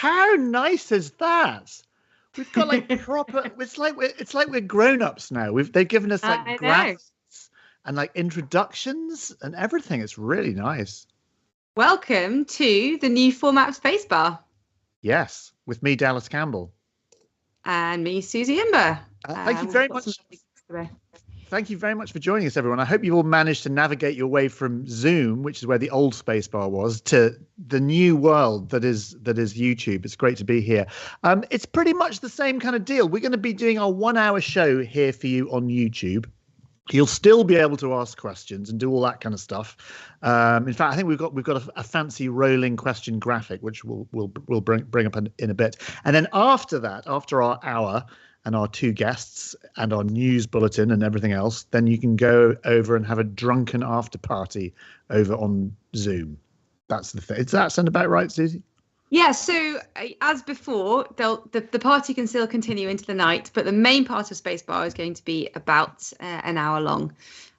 How nice is that? We've got like proper. It's like we're grown-ups now. They've given us like graphs and like introductions and everything. It's really nice. Welcome to the new format of SpaceBar. Yes, with me, Dallas Campbell. And me, Suzie Imber. Thank you very much. Thank you very much for joining us, everyone. I hope you've all managed to navigate your way from Zoom, which is where the old SpaceBar was, to the new world that is YouTube. It's great to be here. It's pretty much the same kind of deal. We're going to be doing our 1 hour show here for you on YouTube. You'll still be able to ask questions and do all that kind of stuff. In fact, I think we've got a fancy rolling question graphic, which we'll bring up in a bit. And then after that, after our hour and our two guests and our news bulletin and everything else, then you can go over and have a drunken after party over on Zoom. That's the thing. Does that sound about right, Suzie? Yeah, so as before, the party can still continue into the night, but the main part of SpaceBar is going to be about an hour long,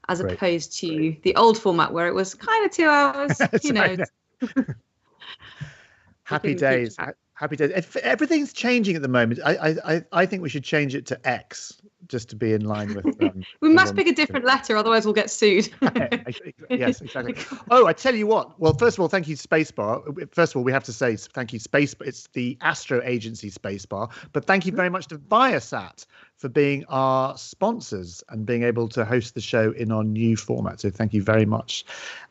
as opposed to the old format where it was kind of 2 hours, you know. Happy days. Happy days. Everything's changing at the moment. I think we should change it to X just to be in line with. We must pick a different letter, otherwise we'll get sued. Yes, exactly. Oh, I tell you what. Well, first of all, thank you, SpaceBar. First of all, we have to say thank you, SpaceBar. It's the AstroAgency SpaceBar. But thank you very much to Viasat for being our sponsors and being able to host the show in our new format. So thank you very much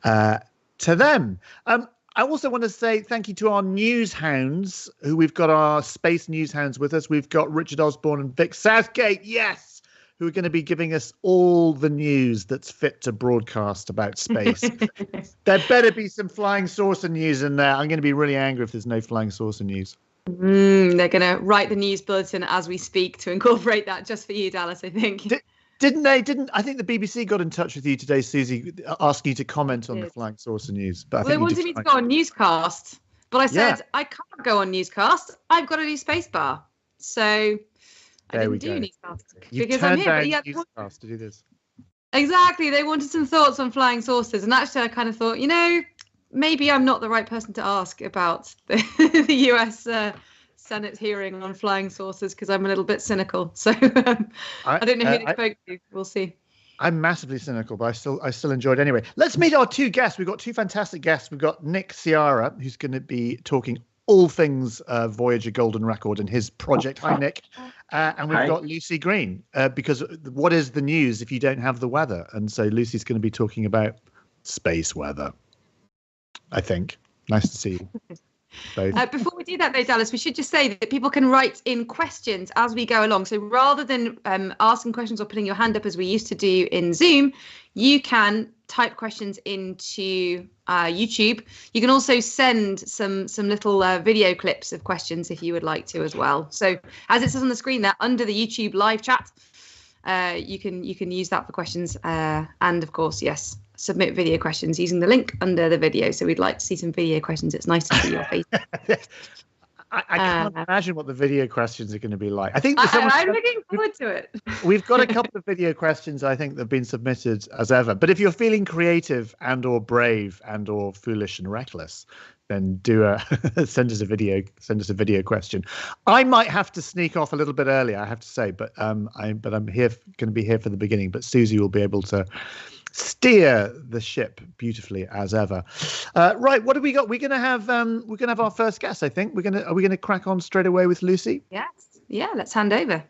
to them. I also want to say thank you to our news hounds, who we've got our space news hounds with us. We've got Richard Osborne and Vic Southgate, yes, who are going to be giving us all the news that's fit to broadcast about space. There better be some flying saucer news in there. I'm going to be really angry if there's no flying saucer news. They're going to write the news bulletin as we speak to incorporate that just for you, Dallas, I think. Didn't they? I think the BBC got in touch with you today, Suzie, asking you to comment on the flying saucer news. But they wanted me to go on newscast, but I said I can't go on newscast. I've got to do SpaceBar, so I didn't do newscast because I'm here. But newscast to do this. Exactly. They wanted some thoughts on flying saucers, and actually, I kind of thought, maybe I'm not the right person to ask about the US. Senate hearing on flying saucers because I'm a little bit cynical. So I don't know who they spoke to. We'll see. I'm massively cynical, but I still enjoyed it anyway. Let's meet our two guests. We've got two fantastic guests. We've got Nick Searra, who's going to be talking all things Voyager Golden Record and his project. Hi, Nick. And we've got Lucie Green, because what is the news if you don't have the weather? And so Lucie's going to be talking about space weather, I think. Nice to see you. Before we do that, though, Dallas, we should just say that people can write in questions as we go along. So rather than asking questions or putting your hand up as we used to do in Zoom, you can type questions into YouTube. You can also send some little video clips of questions if you would like to as well. So as it says on the screen there, under the YouTube live chat, you can use that for questions. And of course, yes, submit video questions using the link under the video. So we'd like to see some video questions. It's nice to see your face. I can't imagine what the video questions are going to be like. I think I'm looking forward to it. We've got a couple of video questions, I think, that have been submitted as ever. But if you're feeling creative and or brave and or foolish and reckless, then send us a video question. I might have to sneak off a little bit earlier, I have to say, but I'm here going to be here for the beginning. But Suzie will be able to steer the ship beautifully as ever. Right, what do we got? We're gonna have our first guest, I think. Are we gonna crack on straight away with Lucie? Yes. Yeah, let's hand over.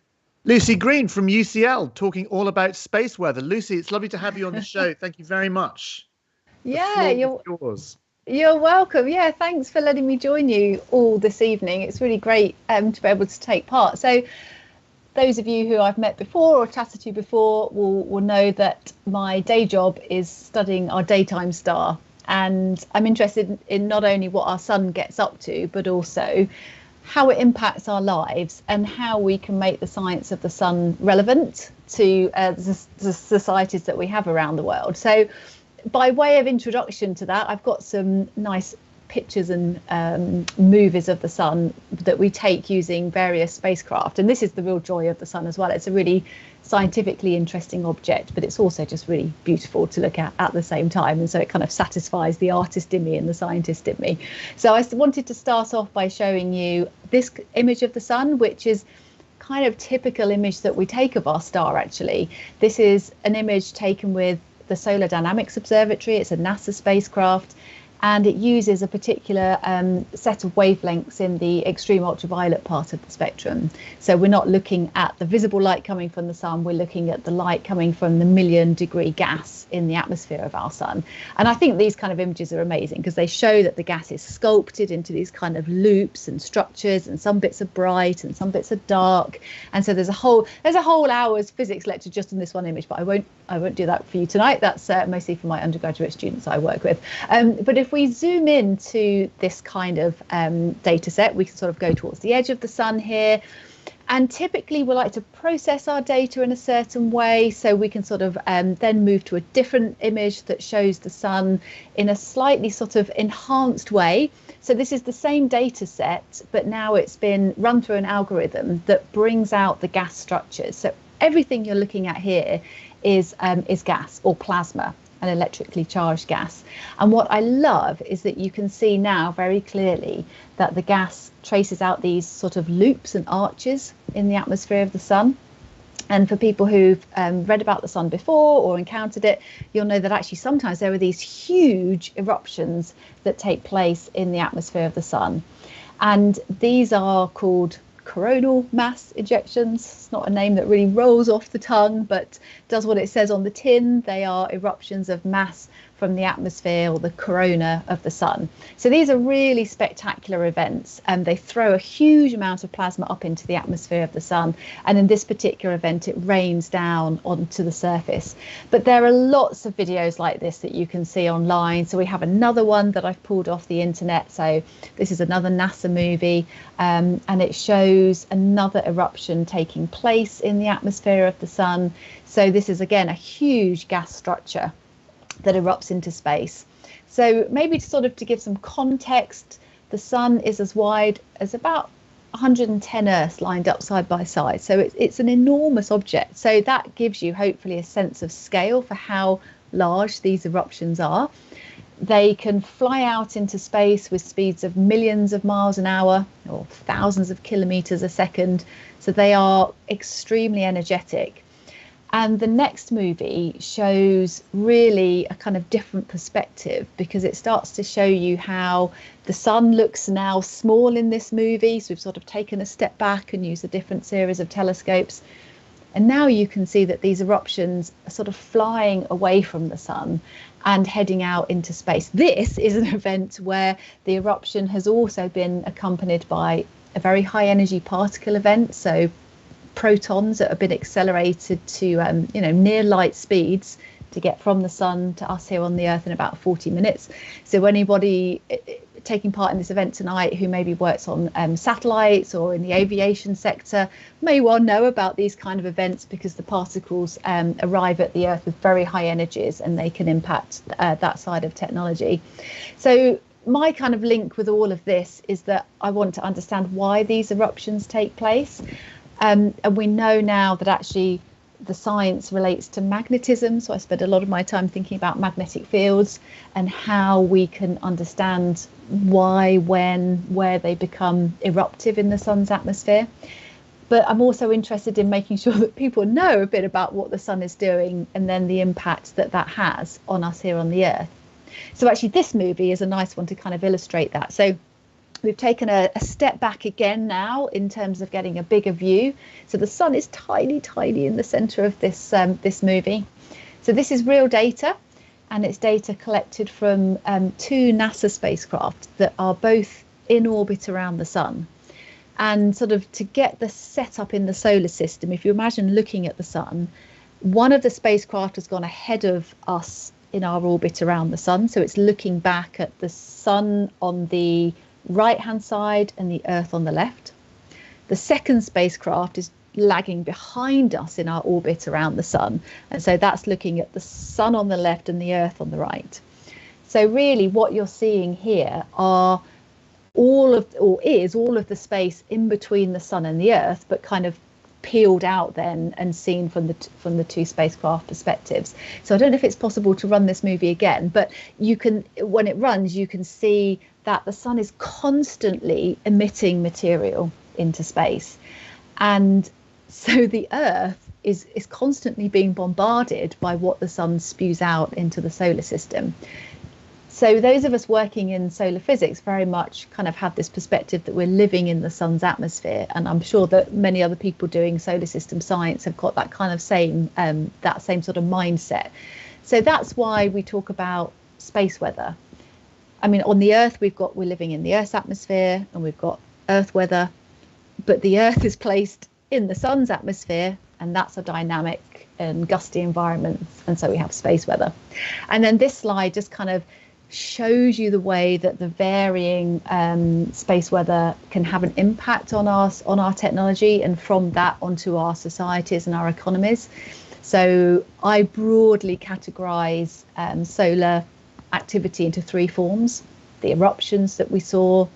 Lucie Green from UCL, talking all about space weather. Lucie, it's lovely to have you on the show. Thank you very much. Yeah, you're welcome. Yeah, thanks for letting me join you all this evening. It's really great to be able to take part. So those of you who I've met before or chatted to before will know that my day job is studying our daytime star. And I'm interested in not only what our sun gets up to, but also how it impacts our lives and how we can make the science of the sun relevant to the societies that we have around the world. So by way of introduction to that, I've got some nice pictures and movies of the sun that we take using various spacecraft. And this is the real joy of the sun as well. It's a really scientifically interesting object, but it's also just really beautiful to look at the same time. And so it kind of satisfies the artist in me and the scientist in me. So I wanted to start off by showing you this image of the sun, which is kind of typical image that we take of our star, actually. This is an image taken with the Solar Dynamics Observatory. It's a NASA spacecraft, and it uses a particular set of wavelengths in the extreme ultraviolet part of the spectrum. So we're not looking at the visible light coming from the sun, we're looking at the light coming from the million-degree gas in the atmosphere of our sun. And I think these kind of images are amazing because they show that the gas is sculpted into these kind of loops and structures, and some bits are bright and some bits are dark. And so there's a whole hour's physics lecture just on this one image, but I won't do that for you tonight. That's mostly for my undergraduate students I work with. But if we zoom into this kind of data set, we can sort of go towards the edge of the sun here. And typically we like to process our data in a certain way, so we can sort of then move to a different image that shows the sun in a slightly sort of enhanced way. So this is the same data set, but now it's been run through an algorithm that brings out the gas structures. So everything you're looking at here is gas or plasma, an electrically charged gas. And what I love is that you can see now very clearly that the gas traces out these sort of loops and arches in the atmosphere of the sun. And for people who've read about the sun before or encountered it, you'll know that actually sometimes there are these huge eruptions that take place in the atmosphere of the sun. And these are called coronal mass ejections. It's not a name that really rolls off the tongue, but does what it says on the tin. They are eruptions of mass from the atmosphere or the corona of the sun. So these are really spectacular events, and they throw a huge amount of plasma up into the atmosphere of the sun. And in this particular event, it rains down onto the surface. But there are lots of videos like this that you can see online. So we have another one that I've pulled off the internet. So this is another NASA movie, and it shows another eruption taking place in the atmosphere of the sun. So this is again a huge gas structure that erupts into space. So maybe to give some context, the sun is as wide as about 110 Earths lined up side by side. So it's an enormous object. So that gives you hopefully a sense of scale for how large these eruptions are. They can fly out into space with speeds of millions of miles an hour or thousands of kilometers a second. So they are extremely energetic. And the next movie shows really a kind of different perspective, because it starts to show you how the sun looks now small in this movie. So we've sort of taken a step back and used a different series of telescopes. And now you can see that these eruptions are sort of flying away from the sun and heading out into space. This is an event where the eruption has also been accompanied by a very high energy particle event. So protons that have been accelerated to near light speeds to get from the sun to us here on the Earth in about 40 minutes. So anybody taking part in this event tonight who maybe works on satellites or in the aviation sector may well know about these kind of events, because the particles arrive at the Earth with very high energies and they can impact that side of technology. So my kind of link with all of this is that I want to understand why these eruptions take place. And we know now that actually the science relates to magnetism. So I spend a lot of my time thinking about magnetic fields and how we can understand why, when, where they become eruptive in the sun's atmosphere. But I'm also interested in making sure that people know a bit about what the sun is doing and then the impact that that has on us here on the Earth. So actually this movie is a nice one to kind of illustrate that. So we've taken a step back again now in terms of getting a bigger view. So the sun is tiny, tiny in the centre of this movie. So this is real data, and it's data collected from two NASA spacecraft that are both in orbit around the sun. And sort of to get the setup in the solar system, if you imagine looking at the sun, one of the spacecraft has gone ahead of us in our orbit around the sun. So it's looking back at the sun on the right hand side and the Earth on the left. The second spacecraft is lagging behind us in our orbit around the sun, and so that's looking at the sun on the left and the Earth on the right. So really what you're seeing here are all of the space in between the sun and the earth, but kind of peeled out then and seen from the two spacecraft perspectives. So I don't know if it's possible to run this movie again, but you can, when it runs, you can see that the sun is constantly emitting material into space, and so the earth is constantly being bombarded by what the sun spews out into the solar system. So those of us working in solar physics very much kind of have this perspective that we're living in the sun's atmosphere, and I'm sure that many other people doing solar system science have got that kind of same sort of mindset. So that's why we talk about space weather. I mean, on the Earth we're living in the Earth's atmosphere, and we've got Earth weather, but the Earth is placed in the sun's atmosphere, and that's a dynamic and gusty environment, and so we have space weather. And then this slide just kind of shows you the way that the varying space weather can have an impact on our technology, and from that onto our societies and our economies. So I broadly categorize solar activity into three forms: the eruptions that we saw,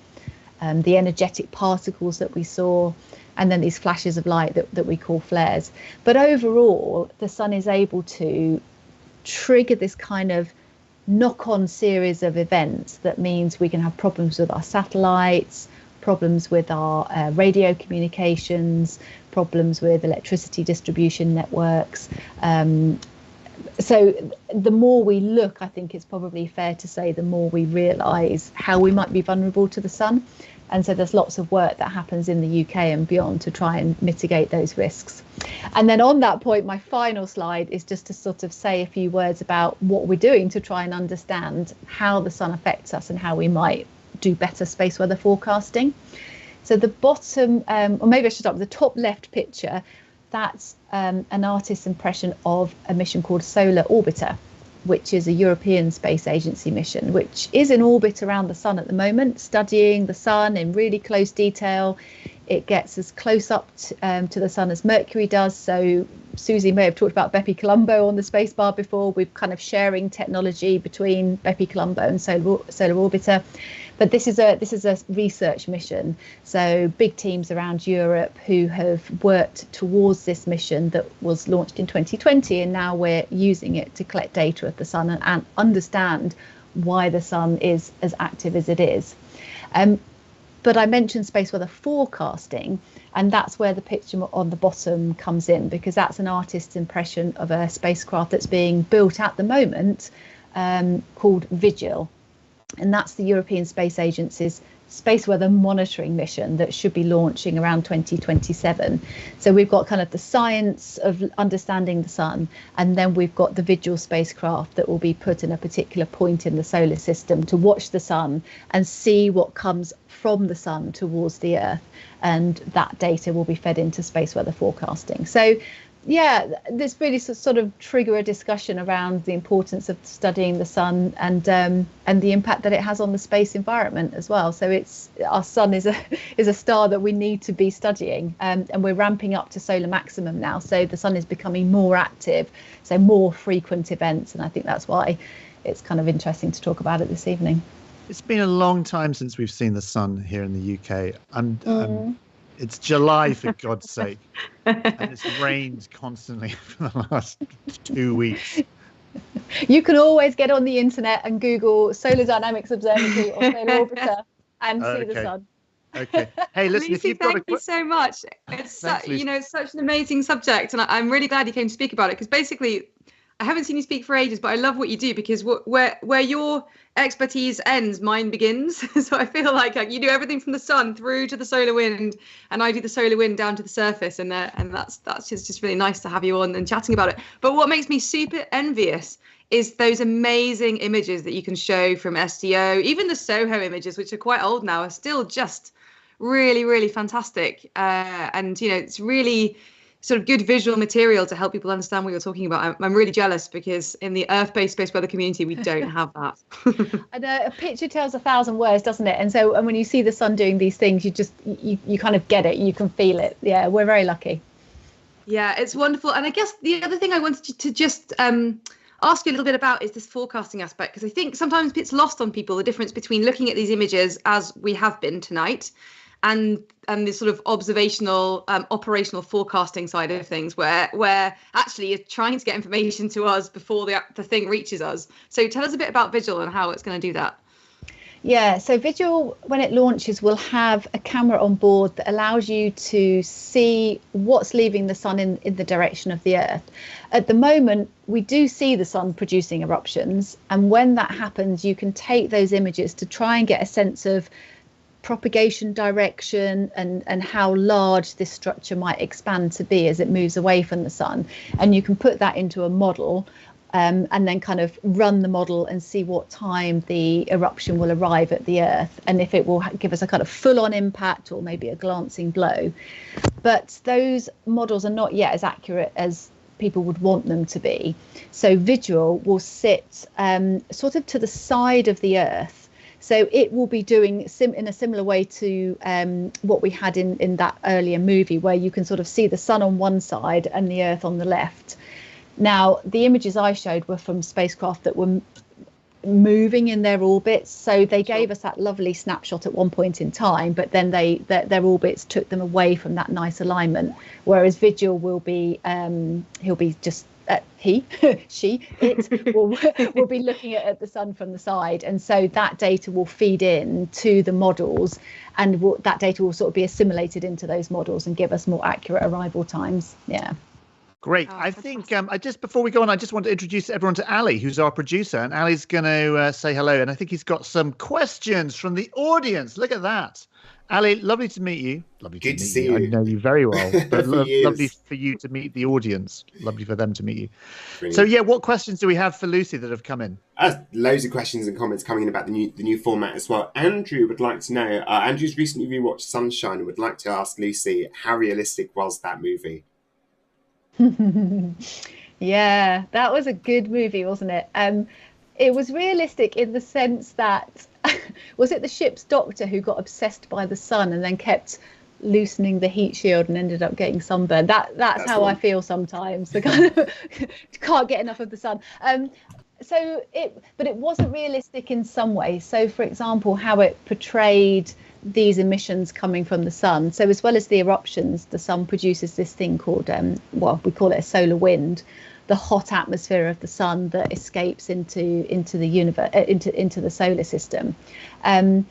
the energetic particles that we saw, and then these flashes of light that we call flares. But overall, the sun is able to trigger this kind of knock-on series of events that means we can have problems with our satellites, problems with our radio communications, problems with electricity distribution networks. So the more we look, I think it's probably fair to say, the more we realise how we might be vulnerable to the sun. And so there's lots of work that happens in the UK and beyond to try and mitigate those risks. And then on that point, my final slide is just to sort of say a few words about what we're doing to try and understand how the sun affects us and how we might do better space weather forecasting. So the bottom, or maybe I should start with the top left picture. That's an artist's impression of a mission called Solar Orbiter, which is a European Space Agency mission, which is in orbit around the sun at the moment, studying the sun in really close detail. It gets as close up to the sun as Mercury does. So Suzie may have talked about Bepi Colombo on the SpaceBar before. We're kind of sharing technology between Bepi Colombo and Solar Orbiter. But this is a research mission. So big teams around Europe who have worked towards this mission that was launched in 2020, and now we're using it to collect data of the sun and understand why the sun is as active as it is. But I mentioned space weather forecasting, and that's where the picture on the bottom comes in, because that's an artist's impression of a spacecraft that's being built at the moment called Vigil. And that's the European Space Agency's space weather monitoring mission that should be launching around 2027. So we've got kind of the science of understanding the sun, and then we've got the Vigil spacecraft that will be put in a particular point in the solar system to watch the sun and see what comes from the sun towards the Earth, and that data will be fed into space weather forecasting. So yeah, this really sort of trigger a discussion around the importance of studying the sun and the impact that it has on the space environment as well. So our sun is a star that we need to be studying, and we're ramping up to solar maximum now. So the sun is becoming more active, so more frequent events, and I think that's why it's kind of interesting to talk about it this evening. It's been a long time since we've seen the sun here in the UK. It's July, for God's sake, and it's rained constantly for the last 2 weeks. You can always get on the internet and Google Solar Dynamics Observatory or Solar Orbiter and see the sun. Okay. Hey, listen, Lucie, thank you so much. It's it's such an amazing subject, and I'm really glad you came to speak about it, because basically I haven't seen you speak for ages, but I love what you do, because where your expertise ends, mine begins. So I feel like you do everything from the sun through to the solar wind, and I do the solar wind down to the surface, and that's just really nice to have you on and chatting about it. But what makes me super envious is those amazing images that you can show from SDO. Even the SOHO images, which are quite old now, are still just really, really fantastic. And it's really sort of good visual material to help people understand what you're talking about. I'm really jealous, because in the Earth-based space weather community, we don't have that. And a picture tells 1,000 words, doesn't it? And so, and when you see the sun doing these things, you kind of get it, you can feel it. Yeah, we're very lucky. Yeah, it's wonderful. And I guess the other thing I wanted to just ask you a little bit about is this forecasting aspect, because I think sometimes it's lost on people, the difference between looking at these images as we have been tonight and this sort of observational operational forecasting side of things, where actually you're trying to get information to us before the thing reaches us. So tell us a bit about Vigil and how it's going to do that. Yeah, so Vigil, when it launches, will have a camera on board that allows you to see what's leaving the sun in the direction of the Earth. At the moment, we do see the sun producing eruptions. And when that happens, you can take those images to try and get a sense of propagation direction and how large this structure might expand to be as it moves away from the sun. And you can put that into a model. And then kind of run the model and see what time the eruption will arrive at the Earth and if it will give us a kind of full-on impact or maybe a glancing blow. But those models are not yet as accurate as people would want them to be. So Vigil will sit sort of to the side of the Earth. So it will be doing in a similar way to what we had in that earlier movie, where you can sort of see the sun on one side and the Earth on the left. Now, the images I showed were from spacecraft that were moving in their orbits. So they gave us that lovely snapshot at one point in time, but then their orbits took them away from that nice alignment. Whereas Vigil will be, he'll be just, it will be looking at the sun from the side. And so that data will feed in to the models, and that data will sort of be assimilated into those models and give us more accurate arrival times. Yeah. Great. I think just before we go on, I just want to introduce everyone to Ali, who's our producer, and Ali's going to say hello. And I think he's got some questions from the audience. Look at that. Ali, lovely to meet you. Lovely Good to meet see you. you. I know you very well, but lovely Years. for you to meet the audience. Lovely for them to meet you. Brilliant. So, yeah, what questions do we have for Lucie that have come in? Loads of questions and comments coming in about the new format as well. Andrew would like to know, Andrew's recently rewatched Sunshine and would like to ask Lucie, how realistic was that movie? Yeah, that was a good movie, wasn't it? It was realistic in the sense that was it the ship's doctor who got obsessed by the sun and then kept loosening the heat shield and ended up getting sunburned? That's how I feel sometimes. The kind of can't get enough of the sun. But it wasn't realistic in some ways. So, for example, how it portrayed these emissions coming from the sun. So as well as the eruptions, the sun produces this thing called, we call it a solar wind, the hot atmosphere of the sun that escapes into the universe, into the solar system. And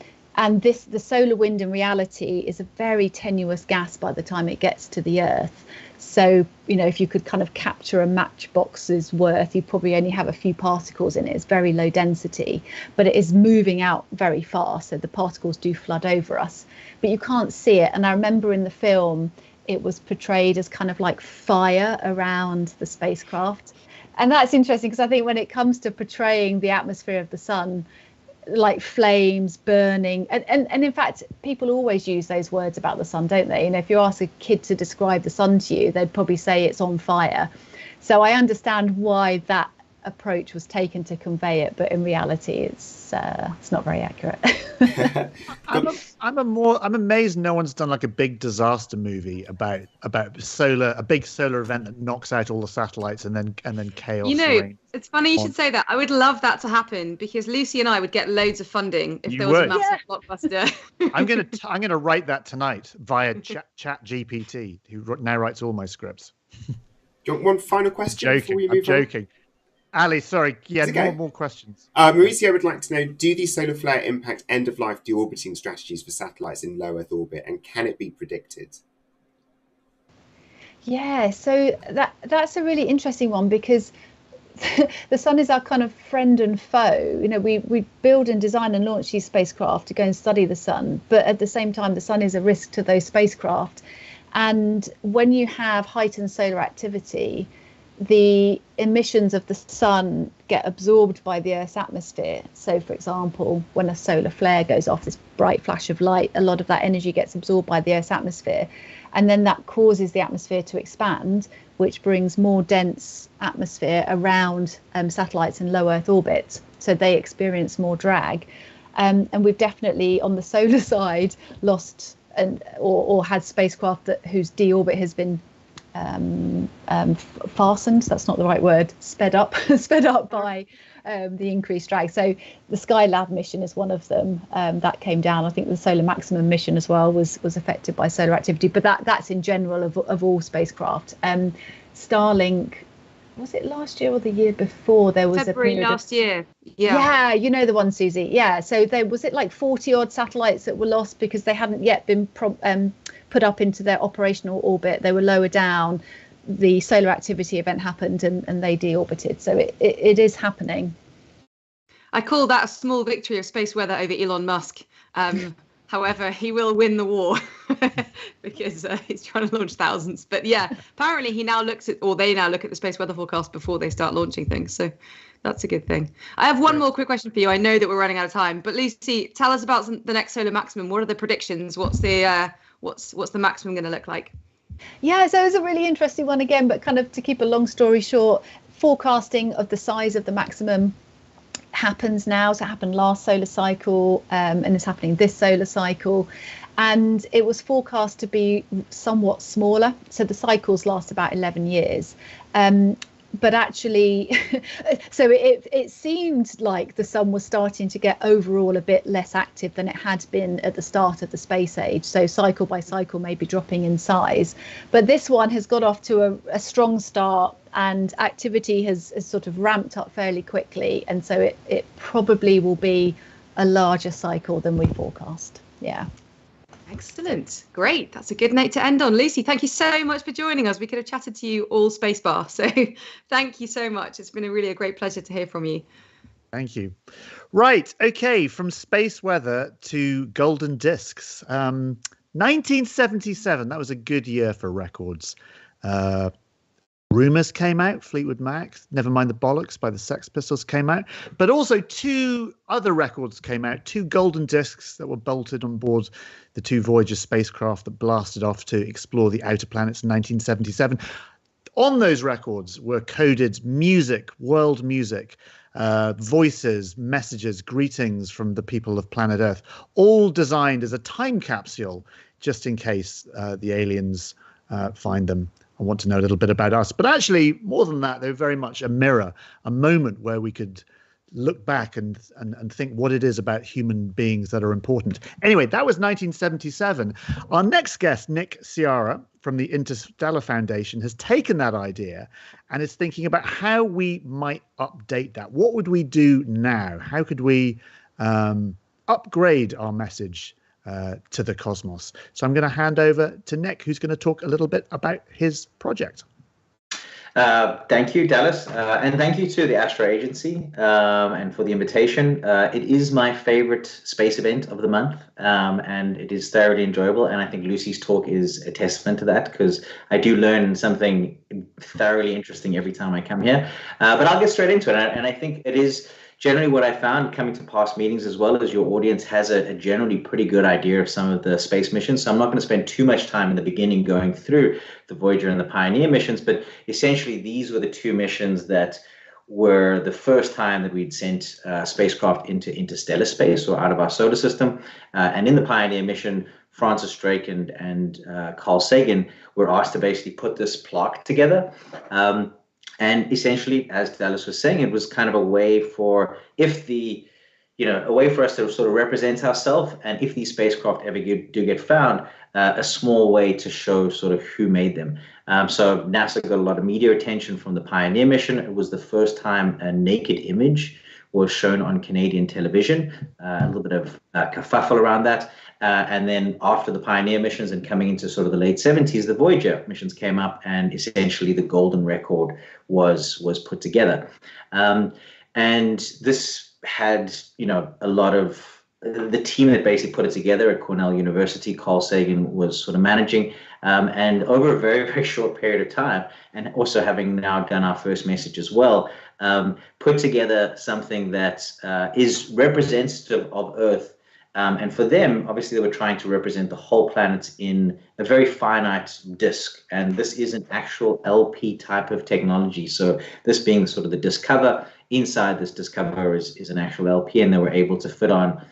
the solar wind in reality is a very tenuous gas by the time it gets to the Earth. So, if you could kind of capture a matchbox's worth, you probably only have a few particles in it. It's very low density, but it is moving out very fast. So the particles do flood over us, but you can't see it. And I remember in the film, it was portrayed as kind of like fire around the spacecraft. And that's interesting because I think when it comes to portraying the atmosphere of the sun, like flames burning, and in fact people always use those words about the sun, don't they? If you ask a kid to describe the sun to you, they'd probably say it's on fire. So I understand why that approach was taken to convey it, but in reality it's not very accurate. I'm amazed no one's done like a big disaster movie about a big solar event that knocks out all the satellites and then chaos. It's funny you should say that. I would love that to happen because Lucie and I would get loads of funding if there was a massive blockbuster. I'm gonna write that tonight via Chat GPT, who now writes all my scripts. Do you want one final question before we move I'm joking. Ali, sorry. Yeah, more questions. Mauricio would like to know, do these solar flare impact end-of-life deorbiting strategies for satellites in low Earth orbit, and can it be predicted? Yeah, so that's a really interesting one because the sun is our kind of friend and foe. We build and design and launch these spacecraft to go and study the sun, but at the same time, the sun is a risk to those spacecraft. And when you have heightened solar activity, the emissions of the sun get absorbed by the Earth's atmosphere. So, for example, when a solar flare goes off, this bright flash of light, a lot of that energy gets absorbed by the Earth's atmosphere. And then that causes the atmosphere to expand, which brings more dense atmosphere around satellites in low Earth orbit. So they experience more drag. And we've definitely, on the solar side, lost or had spacecraft whose deorbit has been fastened. That's not the right word. Sped up by the increased drag. So the Skylab mission is one of them that came down. I think the Solar Maximum mission as well was affected by solar activity. But that's in general of all spacecraft. Starlink, was it last year or the year before? There was February last year. Yeah, you know the one, Suzie. Yeah, so there was it like 40 odd satellites that were lost because they hadn't yet been put up into their operational orbit. They were lower down. The solar activity event happened and they deorbited. So it is happening. I call that a small victory of space weather over Elon Musk. However, he will win the war because he's trying to launch thousands. But yeah, apparently they now look at the space weather forecast before they start launching things. So that's a good thing. I have one more quick question for you. I know that we're running out of time, but Lucie, tell us about the next solar maximum. What are the predictions? What's the maximum going to look like? Yeah, so it's a really interesting one again, but kind of to keep a long story short, forecasting of the size of the maximum happens now. So it happened last solar cycle and it's happening this solar cycle. And it was forecast to be somewhat smaller. So the cycles last about 11 years. But actually, so it seemed like the sun was starting to get overall a bit less active than it had been at the start of the space age. So cycle by cycle, maybe dropping in size. But this one has got off to a strong start and activity has sort of ramped up fairly quickly. And so it probably will be a larger cycle than we forecast. Yeah. Excellent. Great. That's a good note to end on. Lucie, thank you so much for joining us. We could have chatted to you all SpaceBar. So thank you so much. It's been a great pleasure to hear from you. Thank you. Right. OK, from space weather to golden discs. 1977, that was a good year for records. Rumours came out, Fleetwood Mac, Never Mind the Bollocks by the Sex Pistols came out. But also two other records came out, two golden discs that were bolted on board the two Voyager spacecraft that blasted off to explore the outer planets in 1977. On those records were coded music, world music, voices, messages, greetings from the people of planet Earth, all designed as a time capsule, just in case the aliens find them. I want to know a little bit about us. But actually, more than that, they're very much a mirror, a moment where we could look back and think what it is about human beings that are important. Anyway, that was 1977. Our next guest, Nick Searra from the Interstellar Foundation, has taken that idea and is thinking about how we might update that. What would we do now? How could we upgrade our message to the cosmos? So I'm going to hand over to Nick, who's going to talk a little bit about his project. Thank you, Dallas, and thank you to the AstroAgency and for the invitation. It is my favorite space event of the month, and it is thoroughly enjoyable. And I think Lucie's talk is a testament to that, because I do learn something thoroughly interesting every time I come here. But I'll get straight into it, and I think it is generally what I found coming to past meetings, as well as your audience has a generally pretty good idea of some of the space missions. So I'm not going to spend too much time in the beginning going through the Voyager and the Pioneer missions, but essentially these were the two missions that were the first time that we'd sent spacecraft into interstellar space or out of our solar system. And in the Pioneer mission, Francis Drake and Carl Sagan were asked to basically put this plaque together. And essentially, as Dallas was saying, it was kind of a way for us to sort of represent ourselves, and if these spacecraft ever do get found, a small way to show sort of who made them. So NASA got a lot of media attention from the Pioneer mission. It was the first time a naked image was shown on Canadian television. A little bit of kerfuffle around that. And then after the Pioneer missions and coming into sort of the late 70s, the Voyager missions came up, and essentially the golden record was put together. And this had, a lot of the team that basically put it together at Cornell University. Carl Sagan was sort of managing, and over a very, very short period of time, and also having now done our first message as well, put together something that is representative of Earth. And for them, obviously, they were trying to represent the whole planet in a very finite disk. And this is an actual LP type of technology. So this being sort of the disk cover, inside this disk cover is an actual LP. And they were able to fit on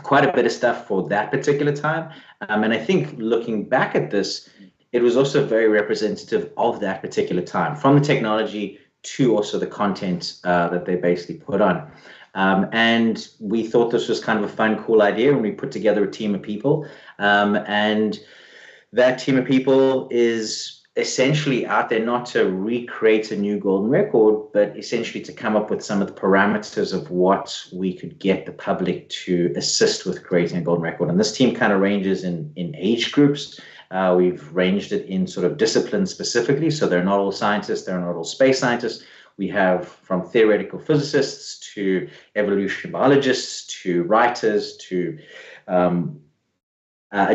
quite a bit of stuff for that particular time. And I think looking back at this, it was also very representative of that particular time, from the technology to also the content that they basically put on. And we thought this was kind of a fun, cool idea, and we put together a team of people. And that team of people is essentially out there not to recreate a new golden record, but essentially to come up with some of the parameters of what we could get the public to assist with creating a golden record. And this team kind of ranges in age groups. We've ranged it in sort of disciplines specifically. So they're not all scientists, they're not all space scientists. We have from theoretical physicists to evolution biologists to writers to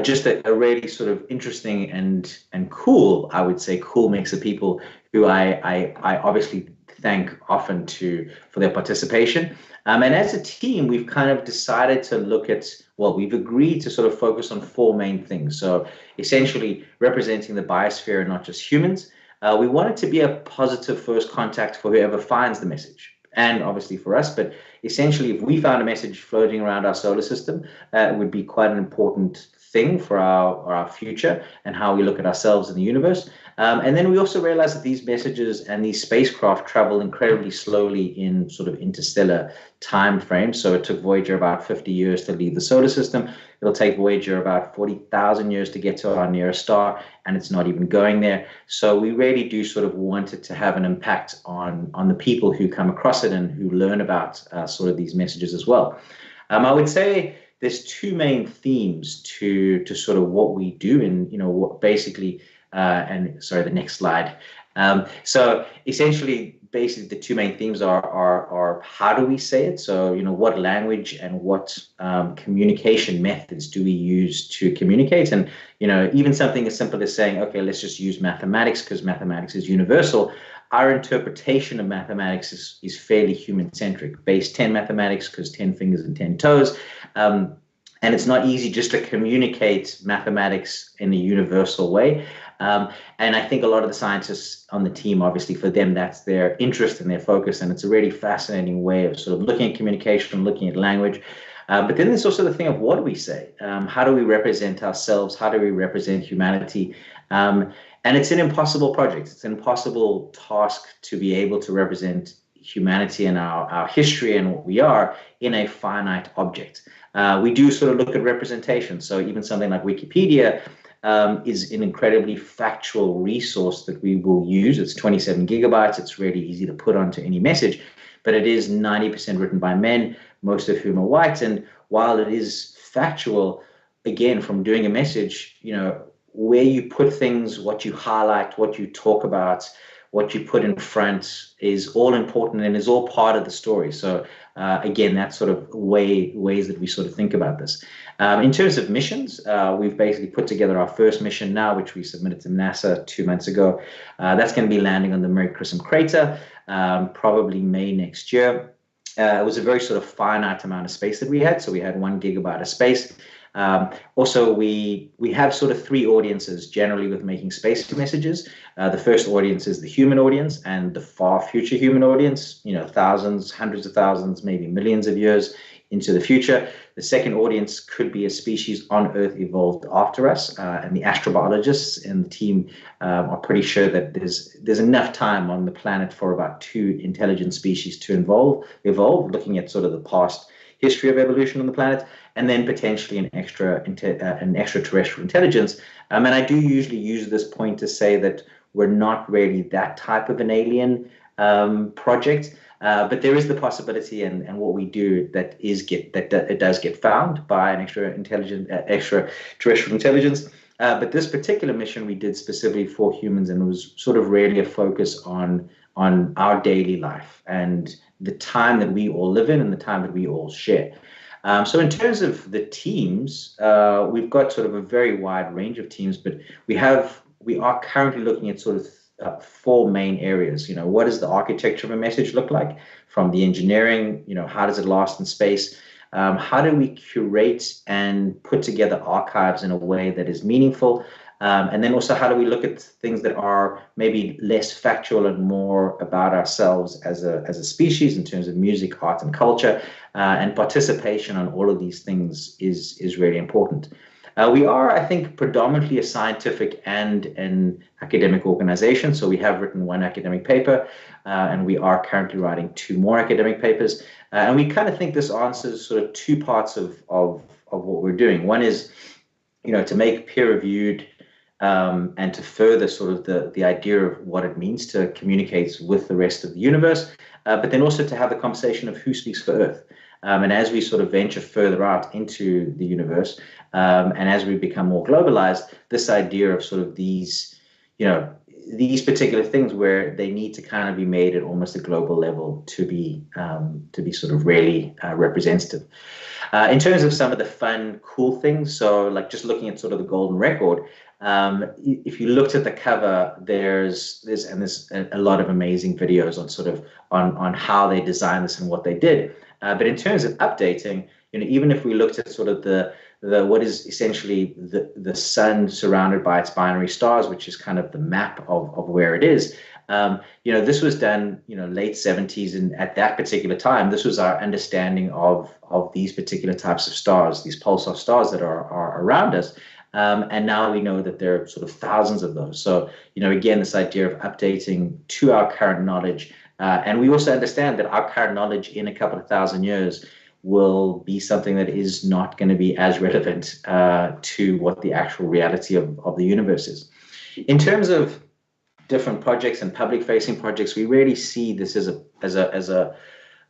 just a really sort of interesting and cool, I would say, cool mix of people who I obviously thank often for their participation. And as a team, we've kind of decided to look at, well, we've agreed to sort of focus on four main things. So essentially representing the biosphere and not just humans. We want it to be a positive first contact for whoever finds the message, and obviously for us. But essentially, if we found a message floating around our solar system, it would be quite an important thing for our future and how we look at ourselves in the universe. And then we also realize that these messages and these spacecraft travel incredibly slowly in sort of interstellar time frames. So it took Voyager about 50 years to leave the solar system. It'll take Voyager about 40,000 years to get to our nearest star, and it's not even going there. So we really do sort of want it to have an impact on the people who come across it and who learn about sort of these messages as well. I would say there's two main themes to sort of what we do, and what basically and sorry, the next slide. So essentially, basically the two main themes are how do we say it? So what language and what communication methods do we use to communicate? And even something as simple as saying, okay, let's just use mathematics because mathematics is universal. Our interpretation of mathematics is fairly human-centric. Base 10 mathematics because 10 fingers and 10 toes. And it's not easy just to communicate mathematics in a universal way. And I think a lot of the scientists on the team, obviously, for them, that's their interest and their focus. And it's a really fascinating way of sort of looking at communication, looking at language. But then there's also the thing of what do we say? How do we represent ourselves? How do we represent humanity? And it's an impossible project. It's an impossible task to be able to represent humanity and our history and what we are in a finite object. We do sort of look at representation. So even something like Wikipedia is an incredibly factual resource that we will use. It's 27 gigabytes. It's really easy to put onto any message, but it is 90% written by men, most of whom are white. And while it is factual, again, from doing a message, where you put things, what you highlight, what you talk about, what you put in front is all important and is all part of the story. So again, that's sort of ways that we sort of think about this. In terms of missions, we've basically put together our first mission now, which we submitted to NASA 2 months ago. That's going to be landing on the Mare Crisium crater, probably May next year. It was a very sort of finite amount of space that we had. So we had 1 gigabyte of space. Also, we have sort of three audiences generally with making space messages. The first audience is the human audience and the far future human audience, thousands, hundreds of thousands, maybe millions of years into the future. The second audience could be a species on Earth evolved after us, and the astrobiologists and the team are pretty sure that there's enough time on the planet for about 2 intelligent species to evolve, looking at sort of the past history of evolution on the planet, and then potentially an extraterrestrial intelligence. And I do usually use this point to say that we're not really that type of an alien project, but there is the possibility, and what we do that it does get found by an extraterrestrial intelligence. But this particular mission we did specifically for humans, and it was sort of really a focus on our daily life and the time that we all live in and the time that we all share. So in terms of the teams, we've got sort of a very wide range of teams, but we are currently looking at sort of 4 main areas. What does the architecture of a message look like? From the engineering, how does it last in space? How do we curate and put together archives in a way that is meaningful? And then also, how do we look at things that are maybe less factual and more about ourselves as a species in terms of music, art, and culture? And participation on all of these things is really important. We are, I think, predominantly a scientific and an academic organization. So we have written one academic paper, and we are currently writing 2 more academic papers. And we kind of think this answers sort of 2 parts of what we're doing. One is, to make peer-reviewed and to further sort of the idea of what it means to communicate with the rest of the universe, but then also to have the conversation of who speaks for Earth. And as we sort of venture further out into the universe, and as we become more globalized, this idea of sort of these particular things where they need to kind of be made at almost a global level to be sort of really representative. In terms of some of the fun, cool things, so like just looking at sort of the golden record, if you looked at the cover, there's a lot of amazing videos on sort of on how they designed this and what they did. But in terms of updating, even if we looked at sort of the what is essentially the sun surrounded by its binary stars, which is kind of the map of where it is. This was done, late 70s, and at that particular time, this was our understanding of these particular types of stars, these pulsar stars that are around us. And now we know that there are sort of thousands of those. So, again, this idea of updating to our current knowledge. And we also understand that our current knowledge in a couple of thousand years will be something that is not going to be as relevant to what the actual reality of the universe is. In terms of different projects and public-facing projects, we really see this as a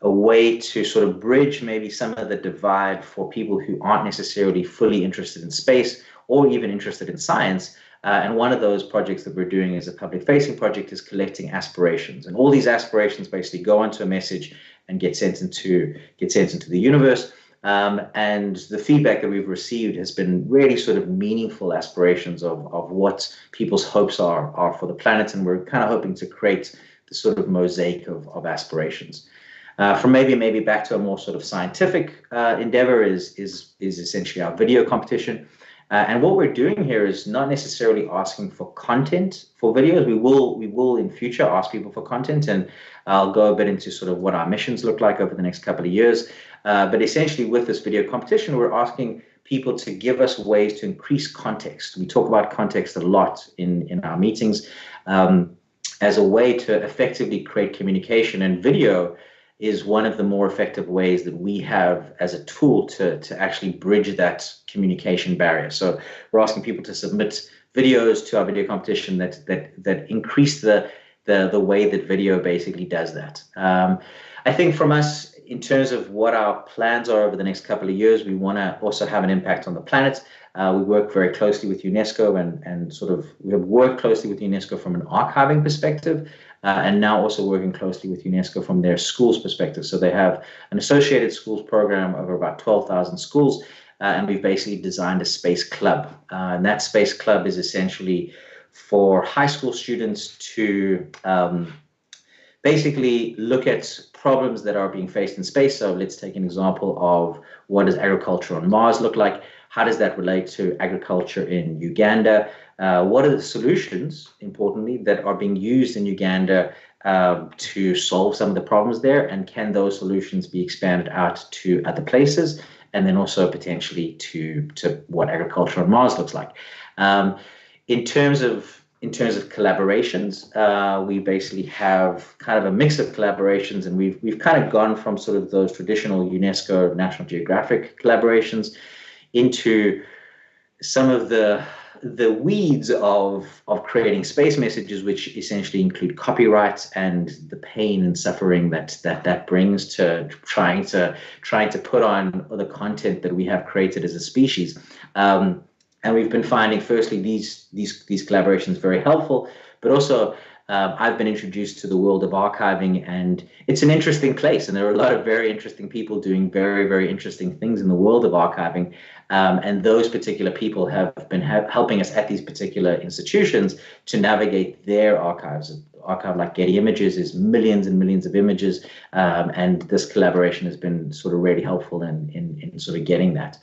way to sort of bridge maybe some of the divide for people who aren't necessarily fully interested in space or even interested in science. And one of those projects that we're doing as a public-facing project is collecting aspirations. And all these aspirations basically go onto a message and get sent into the universe. And the feedback that we've received has been really sort of meaningful aspirations of what people's hopes are for the planet. And we're kind of hoping to create this sort of mosaic of aspirations. From maybe back to a more sort of scientific endeavor is essentially our video competition. And what we're doing here is not necessarily asking for content for videos. We will in future ask people for content, and I'll go a bit into sort of what our missions look like over the next couple of years. But essentially with this video competition, we're asking people to give us ways to increase context. We talk about context a lot in our meetings as a way to effectively create communication, and video is one of the more effective ways that we have as a tool to actually bridge that communication barrier. So we're asking people to submit videos to our video competition that increase the way that video basically does that. I think from us, in terms of what our plans are over the next couple of years, we want to also have an impact on the planet. We work very closely with UNESCO and sort of we have worked closely with UNESCO from an archiving perspective. And now also working closely with UNESCO from their schools perspective. So they have an associated schools program over about 12,000 schools, and we've basically designed a space club. And that space club is essentially for high school students to basically look at problems that are being faced in space. So let's take an example of what does agriculture on Mars look like? How does that relate to agriculture in Uganda? What are the solutions, importantly, that are being used in Uganda to solve some of the problems there? And can those solutions be expanded out to other places? And then also potentially to what agriculture on Mars looks like. In terms of collaborations, we basically have kind of a mix of collaborations, and we've kind of gone from sort of those traditional UNESCO National Geographic collaborations into some of the weeds of creating space messages, which essentially include copyright and the pain and suffering that brings to trying to put on the content that we have created as a species. And we've been finding, firstly, these collaborations very helpful, but also I've been introduced to the world of archiving, and it's an interesting place. And there are a lot of very interesting people doing very, very interesting things in the world of archiving. And those particular people have been helping us at these particular institutions to navigate their archives. An archive like Getty Images is millions and millions of images. And this collaboration has been sort of really helpful in sort of getting that.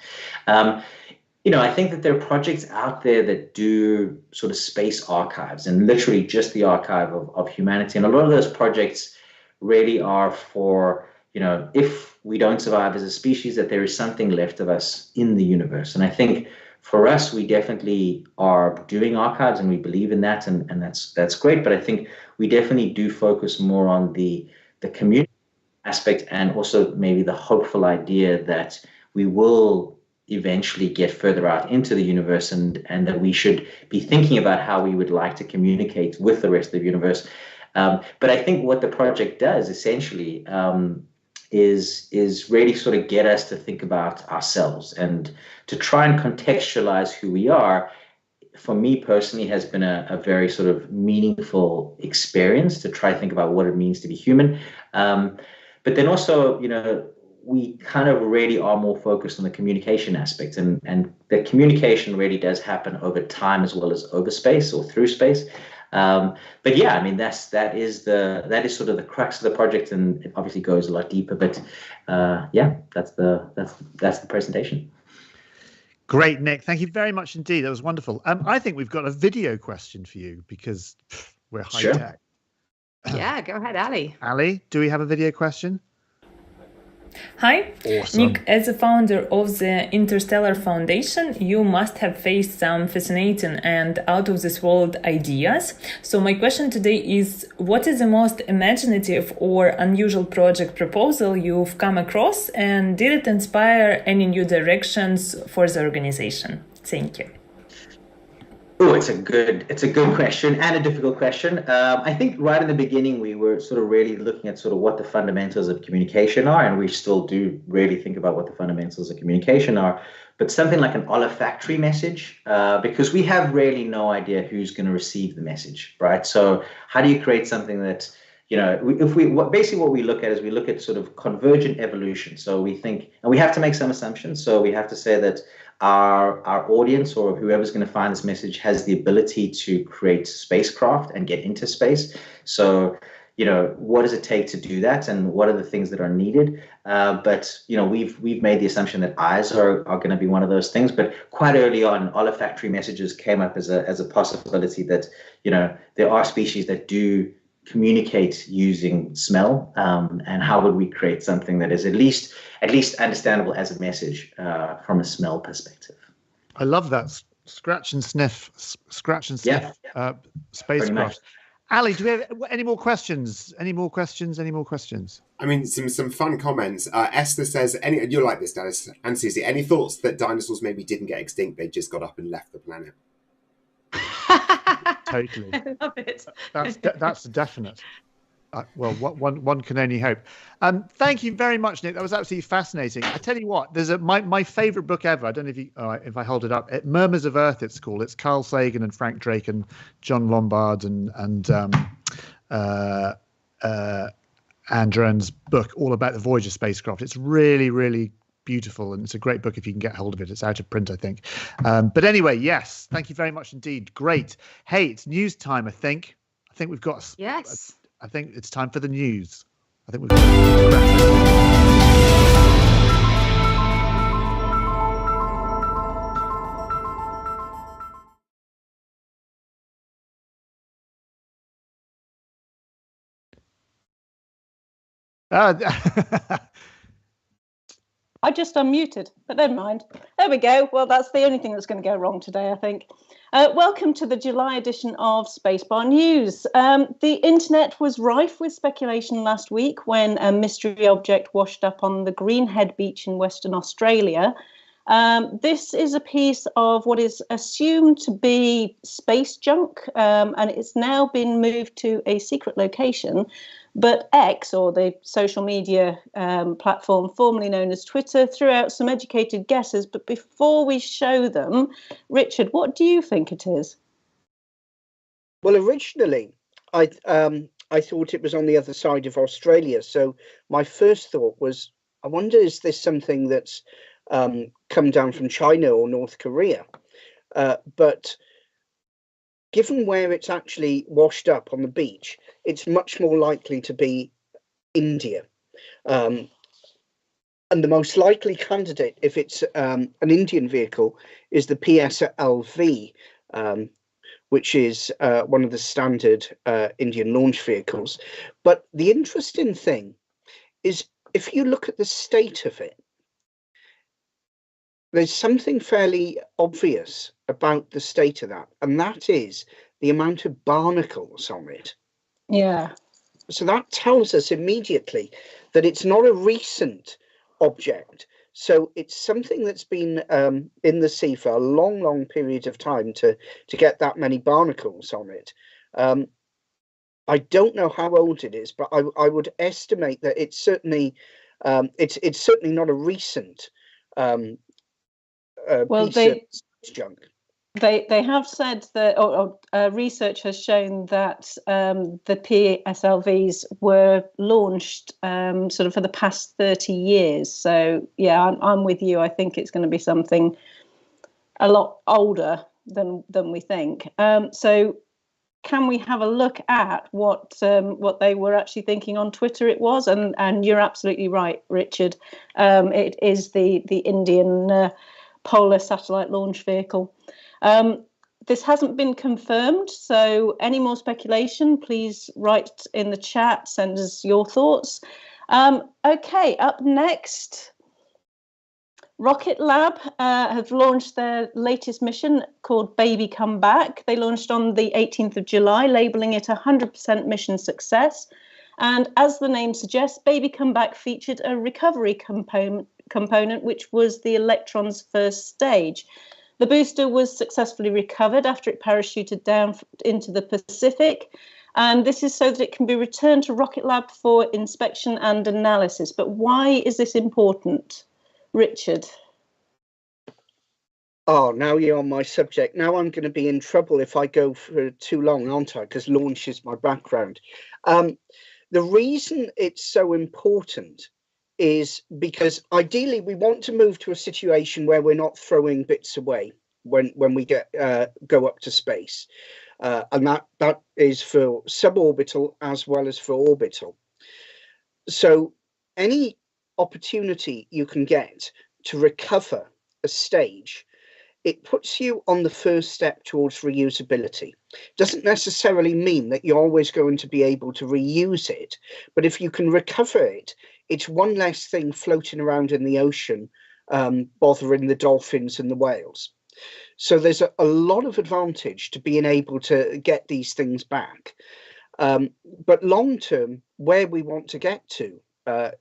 I think that there are projects out there that do sort of space archives and literally just the archive of humanity. And a lot of those projects really are for, if we don't survive as a species, that there is something left of us in the universe. And I think for us, we definitely are doing archives and we believe in that, and that's great. But I think we definitely do focus more on the community aspect, and also maybe the hopeful idea that we will eventually get further out into the universe, and that we should be thinking about how we would like to communicate with the rest of the universe. But I think what the project does essentially is really sort of get us to think about ourselves and to try and contextualize who we are. For me personally, has been a very sort of meaningful experience to try to think about what it means to be human. But then also, we kind of really are more focused on the communication aspect, and the communication really does happen over time as well as over space or through space. But yeah, I mean, that is sort of the crux of the project, and it obviously goes a lot deeper. But yeah, that's the presentation. Great, Nick. Thank you very much indeed. That was wonderful. I think we've got a video question for you because we're high tech. Yeah, go ahead, Ali. Ali, do we have a video question? Hi, awesome. Nick, as a founder of the Interstellar Foundation, you must have faced some fascinating and out of this world ideas. So my question today is, what is the most imaginative or unusual project proposal you've come across, and did it inspire any new directions for the organization? Thank you. Oh, it's a good question and a difficult question. I think right in the beginning, we were sort of really looking at sort of what the fundamentals of communication are, and we still do really think about what the fundamentals of communication are. But something like an olfactory message, because we have really no idea who's going to receive the message, right? So how do you create something that, basically what we look at is we look at sort of convergent evolution. So we think, and we have to make some assumptions. So we have to say that our audience, or whoever's going to find this message, has the ability to create spacecraft and get into space. So, what does it take to do that, and what are the things that are needed? But we've made the assumption that eyes are going to be one of those things. But quite early on, olfactory messages came up as a possibility that there are species that do communicate using smell, and how would we create something that is at least understandable as a message from a smell perspective. I love that scratch and sniff spacecraft. Ali, do we have any more questions? I mean, some fun comments. Esther says, you'll like this, Dallas and Suzie, any thoughts that dinosaurs maybe didn't get extinct, they just got up and left the planet? Totally. I love it. That's definite. Well, one can only hope. Thank you very much, Nick. That was absolutely fascinating. I tell you what, there's my favorite book ever. I don't know if I hold it up. Murmurs of Earth, it's called. It's Carl Sagan and Frank Drake and John Lombard and Andron's book, all about the Voyager spacecraft. It's really, really beautiful, and it's a great book if you can get hold of it. It's out of print, I think. But anyway, yes, thank you very much indeed. Great. Hey, it's news time. I think we've got. Yes. I think it's time for the news. I think we've got. I just unmuted, but never mind. There we go. Well, that's the only thing that's going to go wrong today, I think. Welcome to the July edition of SpaceBar News. The internet was rife with speculation last week when a mystery object washed up on the Greenhead Beach in Western Australia. This is a piece of what is assumed to be space junk, and it's now been moved to a secret location. But X, or the social media platform formerly known as Twitter, threw out some educated guesses. But before we show them, Richard, what do you think it is? Well, originally, I thought it was on the other side of Australia. So my first thought was, I wonder, is this something that's come down from China or North Korea? But given where it's actually washed up on the beach, it's much more likely to be India. And the most likely candidate, if it's an Indian vehicle, is the PSLV, which is one of the standard Indian launch vehicles. But the interesting thing is, if you look at the state of it, there's something fairly obvious about the state of that, and that is the amount of barnacles on it. Yeah. So that tells us immediately that it's not a recent object. So it's something that's been in the sea for a long, long period of time to get that many barnacles on it. I don't know how old it is, but I would estimate that it's certainly not a recent piece of junk. They have said that, research has shown that the PSLVs were launched sort of for the past 30 years. So, yeah, I'm with you. I think it's going to be something a lot older than we think. So can we have a look at what they were actually thinking on Twitter it was? And you're absolutely right, Richard. It is the Indian Polar Satellite Launch Vehicle. This hasn't been confirmed, so any more speculation, please write in the chat, send us your thoughts. Okay, up next, Rocket Lab have launched their latest mission called Baby Come Back. They launched on the 18th of July, labelling it 100% mission success. And as the name suggests, Baby Come Back featured a recovery component, which was the Electron's first stage. The booster was successfully recovered after it parachuted down into the Pacific. And this is so that it can be returned to Rocket Lab for inspection and analysis. But why is this important? Richard. Oh, now you're on my subject. Now I'm going to be in trouble if I go for too long, aren't I? Because launch is my background. The reason it's so important is because ideally we want to move to a situation where we're not throwing bits away when we go up to space. And that is for suborbital as well as for orbital. So any opportunity you can get to recover a stage, it puts you on the first step towards reusability. Doesn't necessarily mean that you're always going to be able to reuse it, but if you can recover it, it's one less thing floating around in the ocean, bothering the dolphins and the whales. So there's a lot of advantage to being able to get these things back. But long term, where we want to get to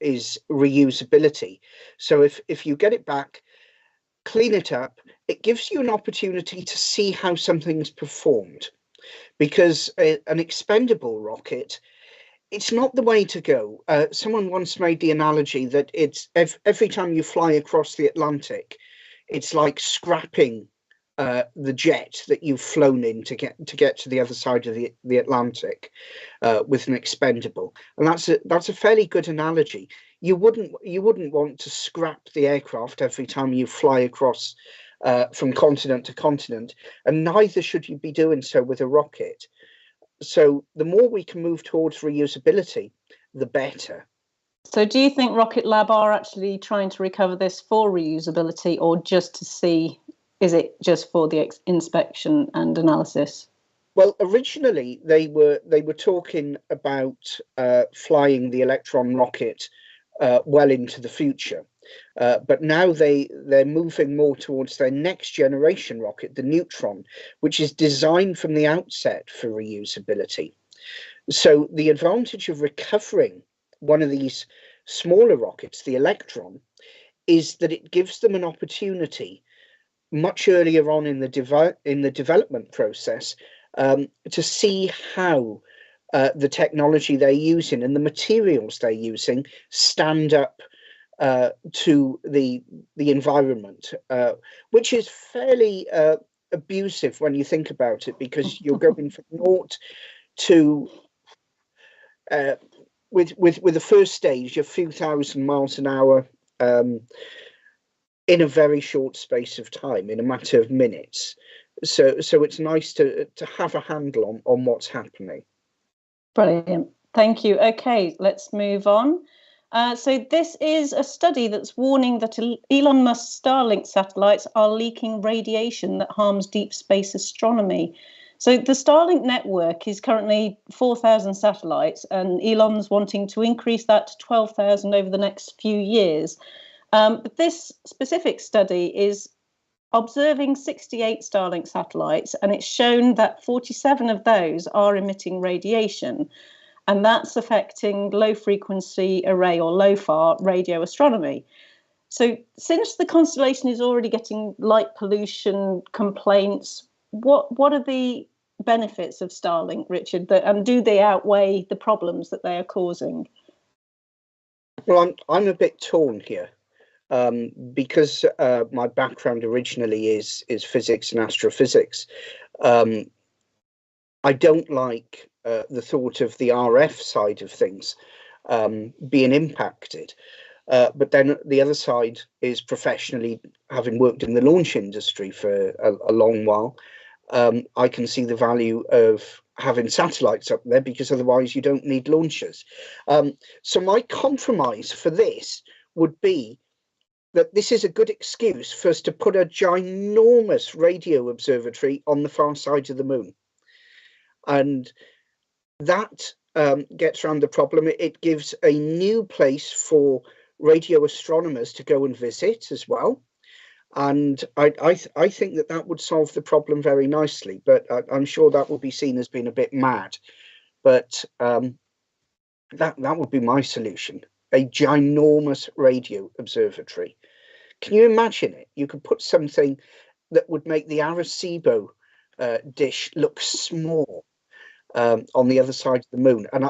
is reusability. So if you get it back, clean it up, it gives you an opportunity to see how something's performed. Because an expendable rocket, it's not the way to go. Someone once made the analogy that it's every time you fly across the Atlantic, it's like scrapping the jet that you've flown in to get to the other side of the Atlantic with an expendable. And that's a fairly good analogy. You wouldn't want to scrap the aircraft every time you fly across from continent to continent, and neither should you be doing so with a rocket. So the more we can move towards reusability, the better. So do you think Rocket Lab are actually trying to recover this for reusability, or just to see, is it just for the inspection and analysis? Well, originally they were talking about flying the Electron rocket well into the future. But now they're moving more towards their next generation rocket, the Neutron, which is designed from the outset for reusability. So the advantage of recovering one of these smaller rockets, the Electron, is that it gives them an opportunity much earlier on in the development process to see how the technology they're using and the materials they're using stand up to the environment, which is fairly abusive when you think about it, because you're going from naught to with the first stage a few thousand miles an hour in a very short space of time, in a matter of minutes. So it's nice to have a handle on what's happening. Brilliant. Thank you. Okay, let's move on. So this is a study that's warning that Elon Musk's Starlink satellites are leaking radiation that harms deep space astronomy. So the Starlink network is currently 4,000 satellites, and Elon's wanting to increase that to 12,000 over the next few years. But this specific study is observing 68 Starlink satellites, and it's shown that 47 of those are emitting radiation, and that's affecting low frequency array or LOFAR radio astronomy. So since the constellation is already getting light pollution complaints, what are the benefits of Starlink, Richard, and do they outweigh the problems that they are causing? Well, I'm a bit torn here. Because my background originally is physics and astrophysics. I don't like the thought of the RF side of things being impacted. But then the other side is, professionally, having worked in the launch industry for a long while, I can see the value of having satellites up there, because otherwise you don't need launchers. So my compromise for this would be that this is a good excuse for us to put a ginormous radio observatory on the far side of the moon. And that gets around the problem. It gives a new place for radio astronomers to go and visit as well. And I think that would solve the problem very nicely, but I'm sure that will be seen as being a bit mad. But that would be my solution. A ginormous radio observatory. Can you imagine it? You could put something that would make the Arecibo dish look small on the other side of the moon, and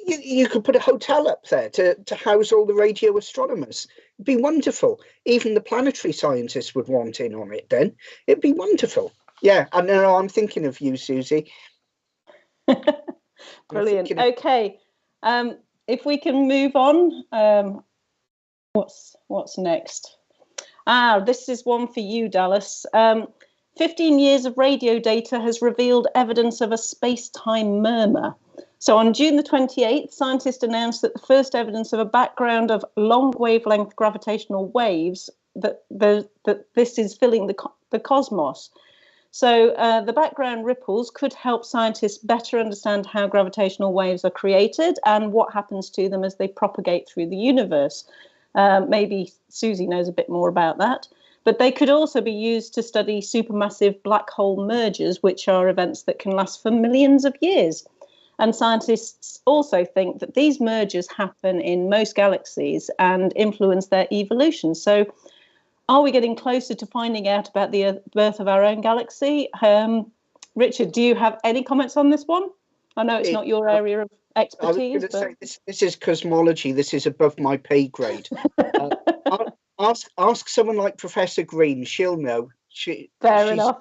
you could put a hotel up there to house all the radio astronomers. It'd be wonderful. Even the planetary scientists would want in on it. Then it'd be wonderful. Yeah, I know. I'm thinking of you, Suzie. Brilliant. Okay. If we can move on, what's next? This is one for you, Dallas. 15 years of radio data has revealed evidence of a space-time murmur. So on June the 28th, scientists announced that the first evidence of a background of long wavelength gravitational waves, that this is filling the cosmos. So the background ripples could help scientists better understand how gravitational waves are created and what happens to them as they propagate through the universe. Maybe Suzie knows a bit more about that. But they could also be used to study supermassive black hole mergers, which are events that can last for millions of years. And scientists also think that these mergers happen in most galaxies and influence their evolution. So are we getting closer to finding out about the birth of our own galaxy? Richard, do you have any comments on this one? I know it's not your area of expertise. This is cosmology. This is above my pay grade. Ask someone like Professor Green. She'll know. Fair enough.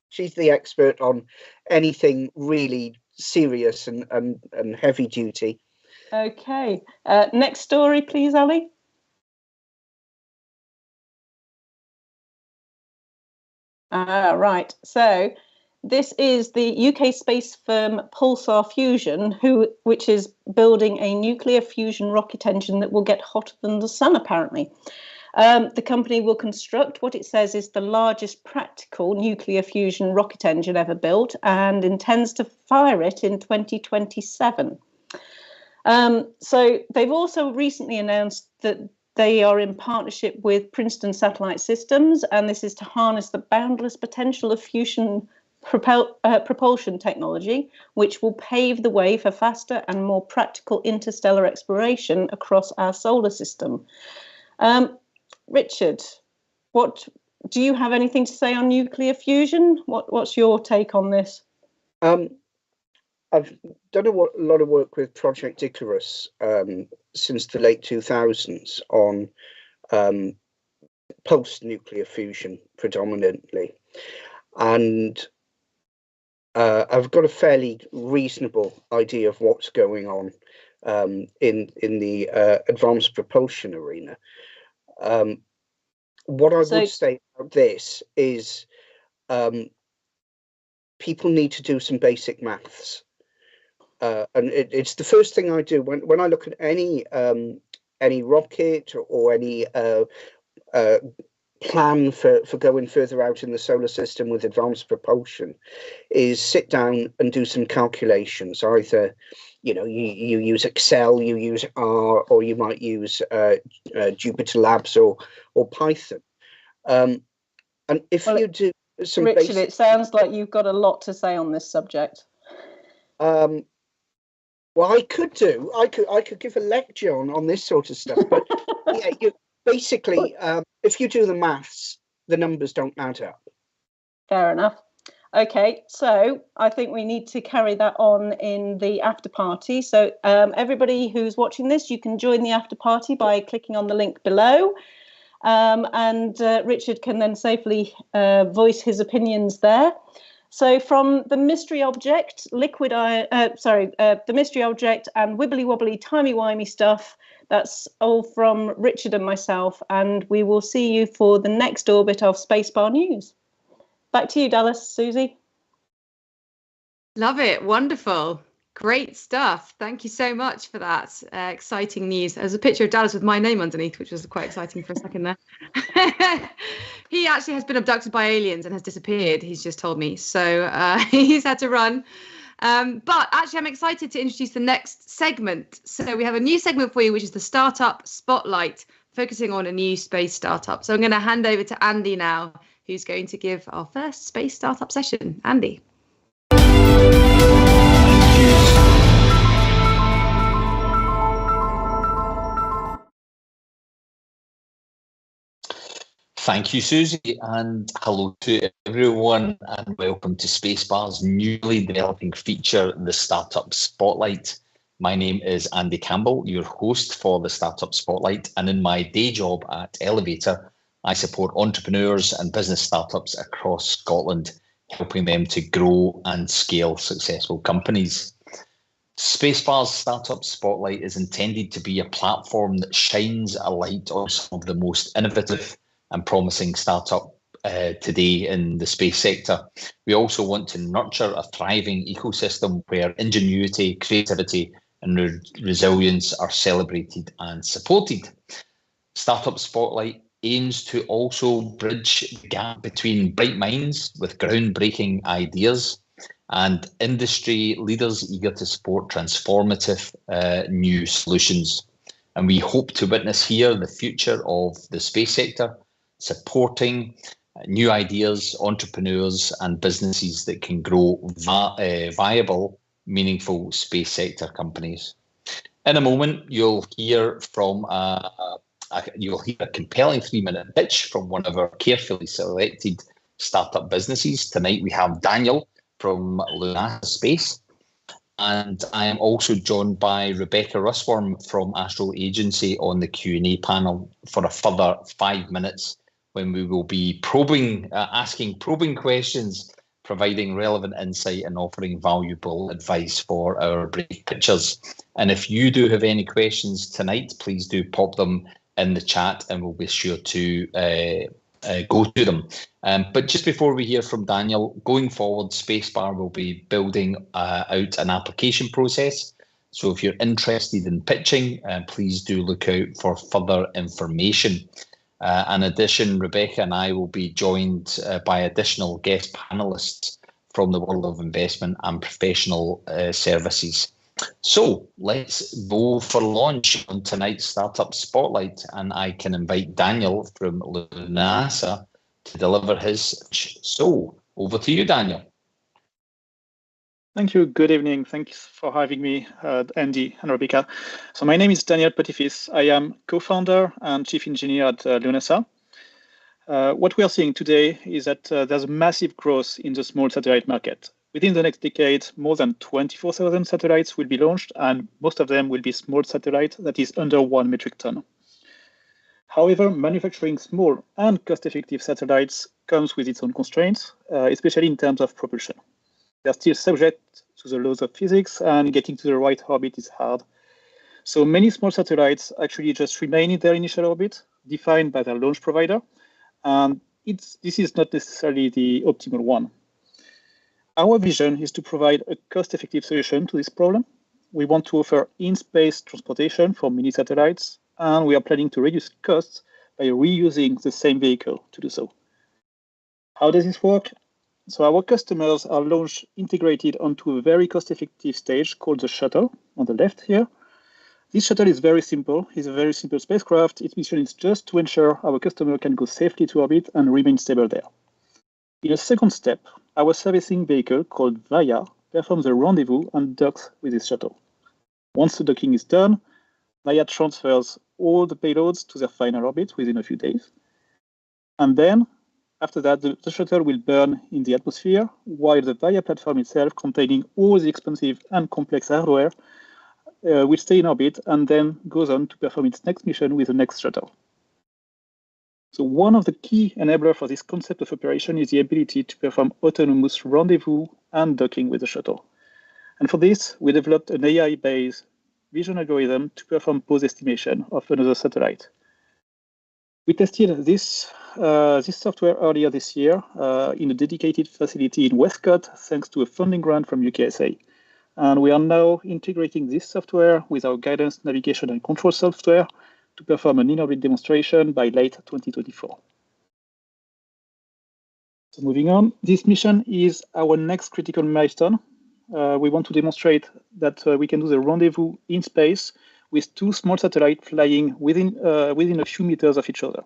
She's the expert on anything really serious and heavy duty. Okay. Next story, please, Ali. Right. So this is the UK space firm Pulsar Fusion, which is building a nuclear fusion rocket engine that will get hotter than the sun, apparently. The company will construct what it says is the largest practical nuclear fusion rocket engine ever built and intends to fire it in 2027. So they've also recently announced that they are in partnership with Princeton Satellite Systems, and this is to harness the boundless potential of fusion propulsion technology, which will pave the way for faster and more practical interstellar exploration across our solar system. Richard, do you have anything to say on nuclear fusion? What's your take on this? I've done a lot of work with Project Icarus since the late 2000s on post-nuclear fusion predominantly. And I've got a fairly reasonable idea of what's going on in the advanced propulsion arena. What I would say about this is people need to do some basic maths. And it's the first thing I do when I look at any rocket or any plan for going further out in the solar system with advanced propulsion, is sit down and do some calculations, either you use Excel, you use R, or you might use Jupyter Labs or Python. And if you do some Richard, it sounds like you've got a lot to say on this subject. Well, I could give a lecture on this sort of stuff, but yeah, basically, if you do the maths, the numbers don't add up. Fair enough. Okay, so I think we need to carry that on in the after party. So everybody who's watching this, you can join the after party by clicking on the link below. And Richard can then safely voice his opinions there. So from the mystery object, the mystery object and wibbly wobbly timey-wimey stuff, that's all from Richard and myself, and we will see you for the next orbit of SpaceBar News. Back to you, Dallas. Susie. Love it. Wonderful. Great stuff. Thank you so much for that exciting news. There's a picture of Dallas with my name underneath, which was quite exciting for a second there. He actually has been abducted by aliens and has disappeared, he's just told me. So he's had to run. But actually, I'm excited to introduce the next segment. So we have a new segment for you, which is the Startup Spotlight, focusing on a new space startup. So I'm going to hand over to Andy now, who's going to give our first space startup session. Andy. Thank you, Susie, and hello to everyone, and welcome to SpaceBar's newly developing feature, the Startup Spotlight. My name is Andy Campbell, your host for the Startup Spotlight, and in my day job at Elevator, I support entrepreneurs and business startups across Scotland, helping them to grow and scale successful companies. SpaceBar's Startup Spotlight is intended to be a platform that shines a light on some of the most innovative and promising startup today in the space sector. We also want to nurture a thriving ecosystem where ingenuity, creativity, and resilience are celebrated and supported. Startup Spotlight aims to also bridge the gap between bright minds with groundbreaking ideas and industry leaders eager to support transformative new solutions. And we hope to witness here the future of the space sector, supporting new ideas, entrepreneurs and businesses that can grow viable, meaningful space sector companies. In a moment, you'll hear from a compelling 3-minute pitch from one of our carefully selected startup businesses. Tonight we have Daniel from Lúnasa Space, and I am also joined by Rebecca Russworm from AstroAgency on the Q&A panel for a further 5 minutes, when we will be asking probing questions, providing relevant insight and offering valuable advice for our brief pitchers. And if you do have any questions tonight, please do pop them in the chat and we'll be sure to go to them. But just before we hear from Daniel, going forward, SpaceBar will be building out an application process. So if you're interested in pitching, please do look out for further information. In addition, Rebecca and I will be joined by additional guest panelists from the world of investment and professional services. So let's go for launch on tonight's Startup Spotlight, and I can invite Daniel from Lúnasa to deliver his pitch. So over to you, Daniel. Thank you. Good evening. Thanks for having me, Andy and Rebecca. So my name is Daniel Petitfils. I am co-founder and chief engineer at Lúnasa. What we are seeing today is that there's a massive growth in the small satellite market. Within the next decade, more than 24,000 satellites will be launched, and most of them will be small satellites that is under 1 metric ton. However, manufacturing small and cost-effective satellites comes with its own constraints, especially in terms of propulsion. They're still subject to the laws of physics, and getting to the right orbit is hard. So many small satellites actually just remain in their initial orbit, defined by their launch provider, and this is not necessarily the optimal one. Our vision is to provide a cost-effective solution to this problem. We want to offer in-space transportation for mini satellites, and we are planning to reduce costs by reusing the same vehicle to do so. How does this work? So our customers are launch integrated onto a very cost-effective stage called the shuttle on the left here. This shuttle is very simple. It's a very simple spacecraft. Its mission is just to ensure our customer can go safely to orbit and remain stable there. In a second step, our servicing vehicle called VIA performs a rendezvous and docks with this shuttle. Once the docking is done, VIA transfers all the payloads to their final orbit within a few days. And then, after that, the shuttle will burn in the atmosphere, while the VIA platform itself, containing all the expensive and complex hardware, will stay in orbit and then goes on to perform its next mission with the next shuttle. So one of the key enablers for this concept of operation is the ability to perform autonomous rendezvous and docking with the shuttle. And for this, we developed an AI-based vision algorithm to perform pose estimation of another satellite. We tested this software earlier this year in a dedicated facility in Westcott, thanks to a funding grant from UKSA. And we are now integrating this software with our guidance, navigation, and control software to perform an in-orbit demonstration by late 2024. So moving on, this mission is our next critical milestone. We want to demonstrate that we can do the rendezvous in space with two small satellites flying within a few meters of each other.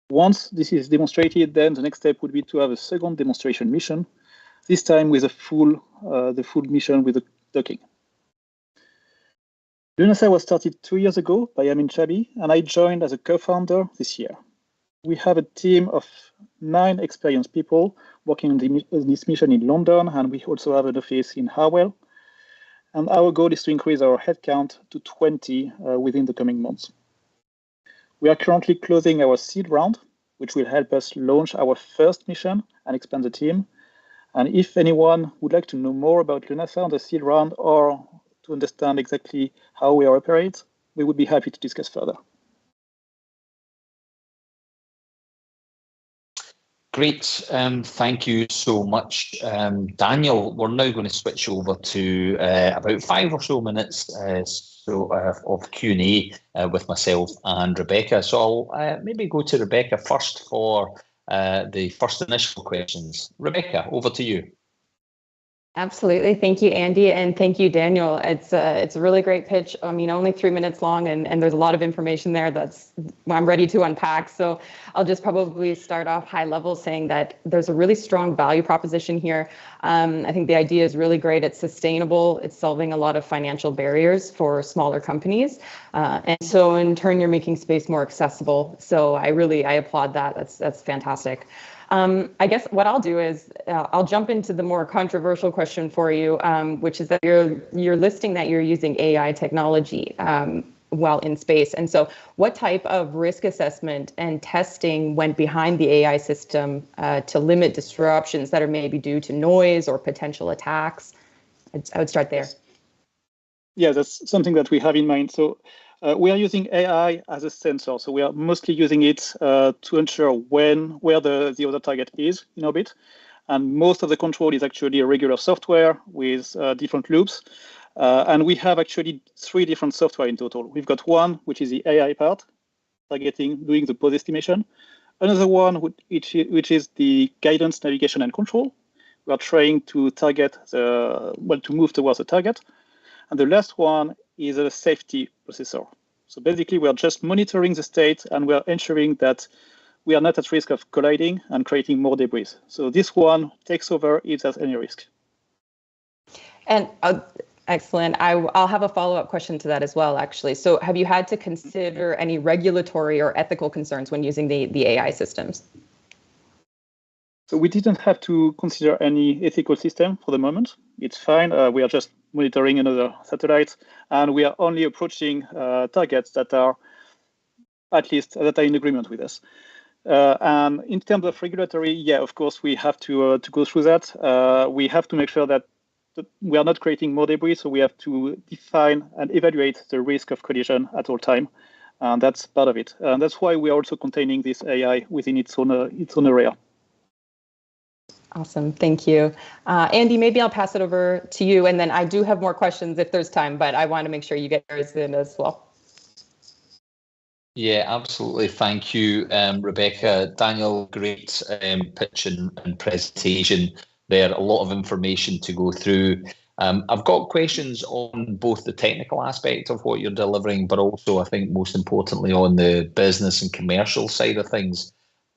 Once this is demonstrated, then the next step would be to have a second demonstration mission, this time with the full mission with the docking. Lúnasa was started 2 years ago by Amin Chabi, and I joined as a co-founder this year. We have a team of 9 experienced people working on this mission in London, and we also have an office in Harwell. And our goal is to increase our headcount to 20 within the coming months. We are currently closing our seed round, which will help us launch our first mission and expand the team. And if anyone would like to know more about Lúnasa on the seed round or to understand exactly how we operate, we would be happy to discuss further. Great, thank you so much, Daniel. We're now going to switch over to about 5 or so minutes of Q&A with myself and Rebecca. So I'll maybe go to Rebecca first for the first initial questions. Rebecca, over to you. Absolutely. Thank you, Andy. And thank you, Daniel. It's a really great pitch. I mean, only 3 minutes long, and there's a lot of information there that's I'm ready to unpack. So I'll just probably start off high level saying that there's a really strong value proposition here. I think the idea is really great. It's sustainable. It's solving a lot of financial barriers for smaller companies. And so in turn, you're making space more accessible. So I applaud that. That's fantastic. I guess what I'll do is I'll jump into the more controversial question for you, which is that you're listing that you're using AI technology while in space. And so what type of risk assessment and testing went behind the AI system to limit disruptions that are maybe due to noise or potential attacks? I would start there. Yeah, that's something that we have in mind. So we are using AI as a sensor. So we are mostly using it to ensure where the other target is in orbit. And most of the control is actually a regular software with different loops. And we have actually 3 different software in total. We've got one, which is the AI part, doing the pose estimation. Another one, which is the guidance, navigation, and control. We are trying to to move towards the target. And the last one is a safety processor. So basically, we are just monitoring the state and we are ensuring that we are not at risk of colliding and creating more debris. So this one takes over if there's any risk. And excellent. I'll have a follow-up question to that as well, actually. So have you had to consider any regulatory or ethical concerns when using the AI systems? So we didn't have to consider any ethical system for the moment. It's fine. We are just monitoring another satellite, and we are only approaching targets that are in agreement with us. And in terms of regulatory, yeah, of course, we have to go through that. We have to make sure that we are not creating more debris, so we have to define and evaluate the risk of collision at all time, and that's part of it. And that's why we are also containing this AI within its own area. Awesome, thank you. Andy, maybe I'll pass it over to you, and then I do have more questions if there's time, but I want to make sure you get yours in as well. Yeah, absolutely. Thank you, Rebecca. Daniel, great pitch and presentation there. A lot of information to go through. I've got questions on both the technical aspect of what you're delivering, but also I think most importantly on the business and commercial side of things.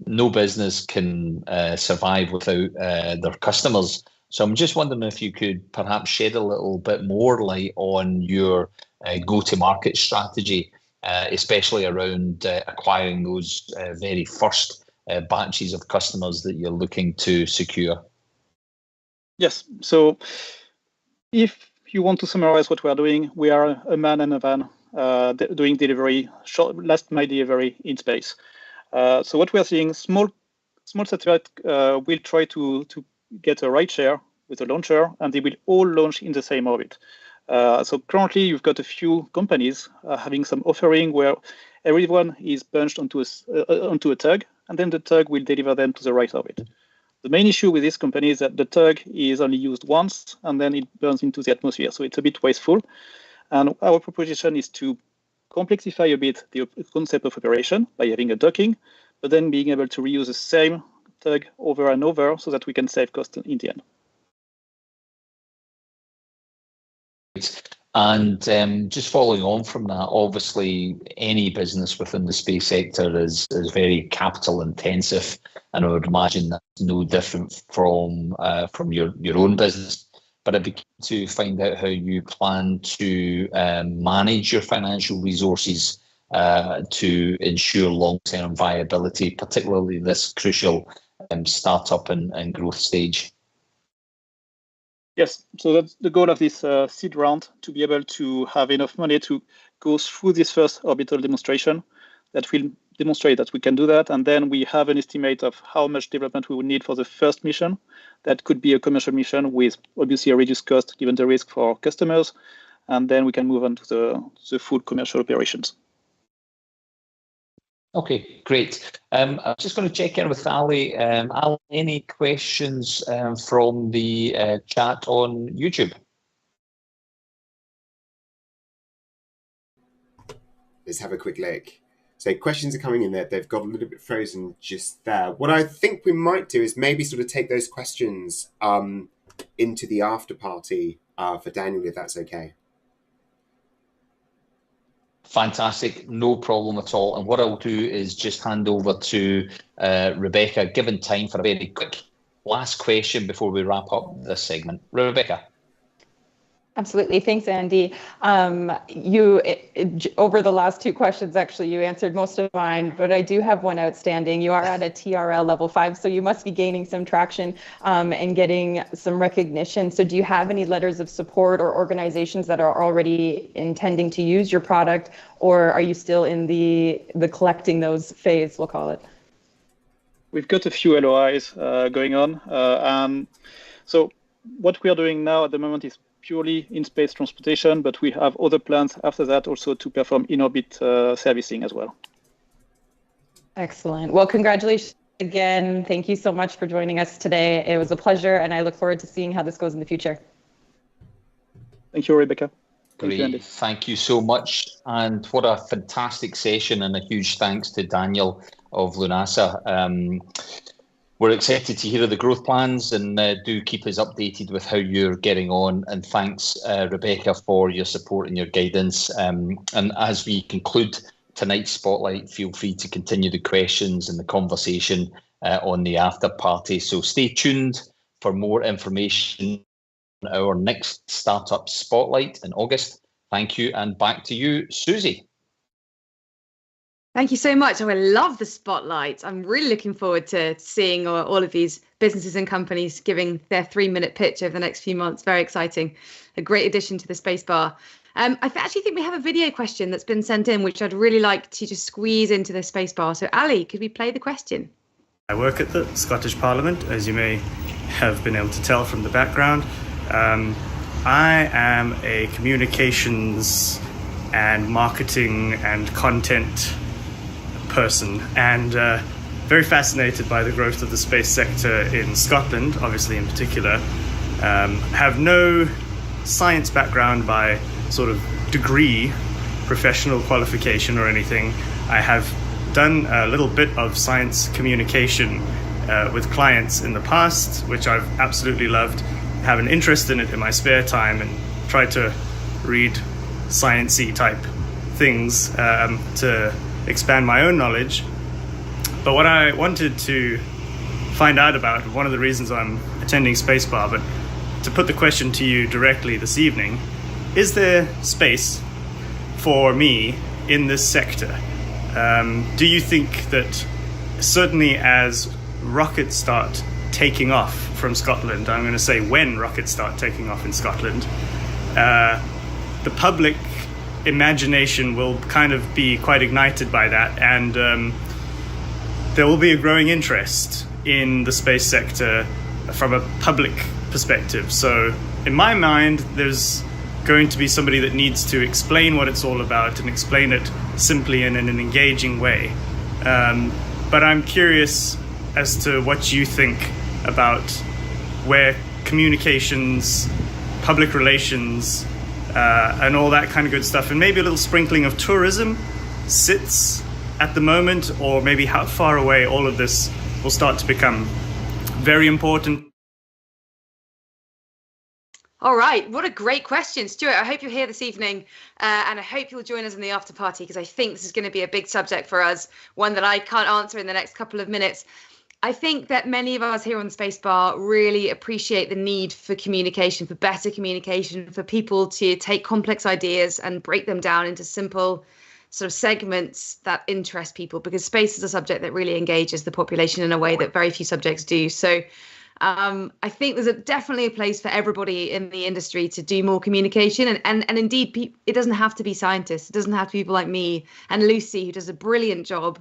No business can survive without their customers. So I'm just wondering if you could perhaps shed a little bit more light on your go-to-market strategy, especially around acquiring those very first batches of customers that you're looking to secure. Yes. So if you want to summarize what we are doing, we are a man and a van doing delivery, last mile delivery in space. So what we are seeing, small satellite will try to get a ride share with a launcher, and they will all launch in the same orbit. So currently, you've got a few companies having some offering where everyone is bunched onto a tug, and then the tug will deliver them to the right orbit. The main issue with this company is that the tug is only used once, and then it burns into the atmosphere, so it's a bit wasteful. And our proposition is to complexify a bit the concept of operation by having a docking, but then being able to reuse the same tug over and over so that we can save cost in the end. And just following on from that, obviously any business within the space sector is very capital intensive, and I would imagine that's no different from your own business. But I'd be keen to find out how you plan to manage your financial resources to ensure long-term viability, particularly this crucial startup and growth stage. Yes, so that's the goal of this seed round, to be able to have enough money to go through this first orbital demonstration that will demonstrate that we can do that. And then we have an estimate of how much development we would need for the first mission. That could be a commercial mission with obviously a reduced cost given the risk for customers. And then we can move on to the full commercial operations. Okay, great. I'm just going to check in with Ali. Ali, any questions from the chat on YouTube? Let's have a quick look. So questions are coming in there. They've got a little bit frozen just there. What I think we might do is maybe sort of take those questions into the after party for Daniel, if that's okay. Fantastic, no problem at all. And what I'll do is just hand over to Rebecca, given time for a very quick last question before we wrap up this segment. Rebecca. Absolutely. Thanks, Andy. Over the last two questions, actually, you answered most of mine, but I do have one outstanding. You are at a TRL level 5, so you must be gaining some traction and getting some recognition. So do you have any letters of support or organizations that are already intending to use your product, or are you still in the collecting those phase, we'll call it? We've got a few LOIs going on. So what we are doing now at the moment is purely in-space transportation, but we have other plans after that also to perform in-orbit servicing as well. Excellent. Well, congratulations again. Thank you so much for joining us today. It was a pleasure, and I look forward to seeing how this goes in the future. Thank you, Rebecca. Great. Thank you so much. And what a fantastic session, and a huge thanks to Daniel of Lúnasa. We're excited to hear of the growth plans, and do keep us updated with how you're getting on. And thanks, Rebecca, for your support and your guidance. And as we conclude tonight's spotlight, feel free to continue the questions and the conversation on the after party. So stay tuned for more information on our next startup spotlight in August. Thank you, and back to you, Suzie. Thank you so much. I love the spotlight. I'm really looking forward to seeing all of these businesses and companies giving their 3-minute pitch over the next few months. Very exciting. A great addition to the SpaceBar. I actually think we have a video question that's been sent in, which I'd really like to just squeeze into the SpaceBar. So Ali, could we play the question? I work at the Scottish Parliament, as you may have been able to tell from the background. I am a communications and marketing and content person, and very fascinated by the growth of the space sector in Scotland, obviously in particular. Have no science background by sort of degree, professional qualification or anything, I have done a little bit of science communication with clients in the past, which I've absolutely loved. I have an interest in it in my spare time and try to read sciencey type things to expand my own knowledge. But what I wanted to find out about, one of the reasons I'm attending SpaceBar, but to put the question to you directly this evening, is there space for me in this sector? Do you think that certainly as rockets start taking off from Scotland, I'm going to say when rockets start taking off in Scotland, the public imagination will kind of be quite ignited by that, and there will be a growing interest in the space sector from a public perspective. So in my mind, there's going to be somebody that needs to explain what it's all about and explain it simply and in an engaging way. But I'm curious as to what you think about where communications, public relations, and all that kind of good stuff, and maybe a little sprinkling of tourism sits at the moment, or maybe how far away all of this will start to become very important. All right, what a great question, Stuart. I hope you're here this evening, and I hope you'll join us in the after party, because I think this is going to be a big subject for us, one that I can't answer in the next couple of minutes. I think that many of us here on the SpaceBar really appreciate the need for communication, for better communication, for people to take complex ideas and break them down into simple sort of segments that interest people, because space is a subject that really engages the population in a way that very few subjects do. So I think there's definitely a place for everybody in the industry to do more communication. And indeed, it doesn't have to be scientists. It doesn't have to be people like me and Lucie, who does a brilliant job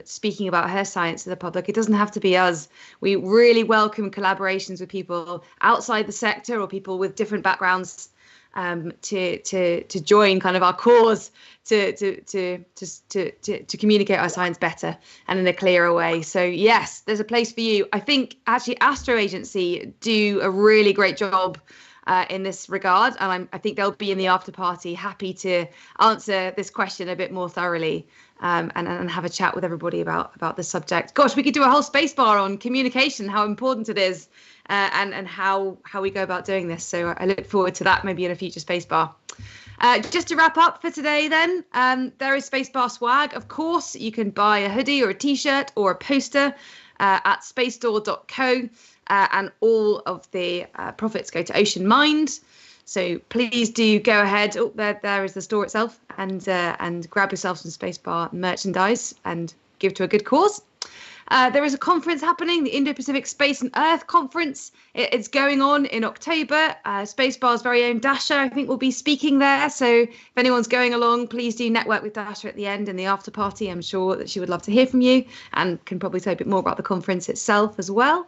speaking about her science to the public. It doesn't have to be us. We really welcome collaborations with people outside the sector or people with different backgrounds to join kind of our cause to communicate our science better and in a clearer way. So yes, there's a place for you. I think actually AstroAgency do a really great job in this regard, and I think they'll be in the after party happy to answer this question a bit more thoroughly, and have a chat with everybody about the subject. Gosh, we could do a whole SpaceBar on communication, how important it is, and how we go about doing this. So I look forward to that maybe in a future SpaceBar. Just to wrap up for today then, there is SpaceBar swag. Of course, you can buy a hoodie or a t-shirt or a poster at spacestore.co, and all of the profits go to Ocean Mind. So please do go ahead. Oh, there is the store itself, and grab yourself some SpaceBar merchandise and give to a good cause. There is a conference happening, the Indo-Pacific Space and Earth Conference. It's going on in October. SpaceBar's very own Dasha, I think, will be speaking there. So if anyone's going along, please do network with Dasha at the end in the after party. I'm sure that she would love to hear from you and can probably tell you a bit more about the conference itself as well.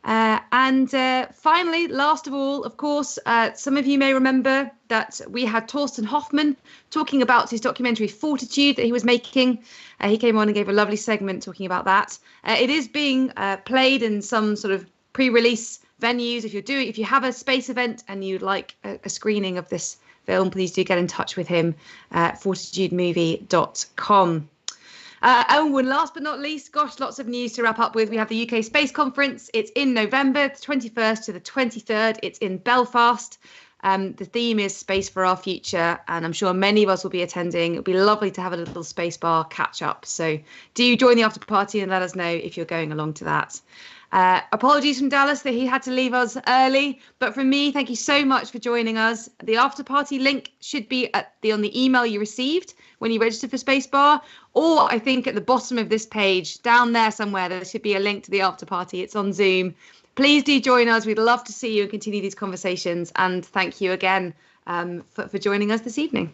And finally, last of all, of course, some of you may remember that we had Torsten Hoffmann talking about his documentary Fortitude that he was making. He came on and gave a lovely segment talking about that. It is being played in some sort of pre-release venues. If you have a space event and you'd like a screening of this film, please do get in touch with him at fortitudemovie.com. And last but not least, gosh, lots of news to wrap up with. We have the UK Space Conference. It's in November, the 21st to the 23rd. It's in Belfast. The theme is Space for Our Future, and I'm sure many of us will be attending. It'll be lovely to have a little SpaceBar catch up. So do join the after party and let us know if you're going along to that. Apologies from Dallas that he had to leave us early, but from me, thank you so much for joining us. The after party link should be on the email you received when you registered for SpaceBar, or I think at the bottom of this page down there somewhere there should be a link to the after party. It's on Zoom. Please do join us. We'd love to see you and continue these conversations, and thank you again for joining us this evening.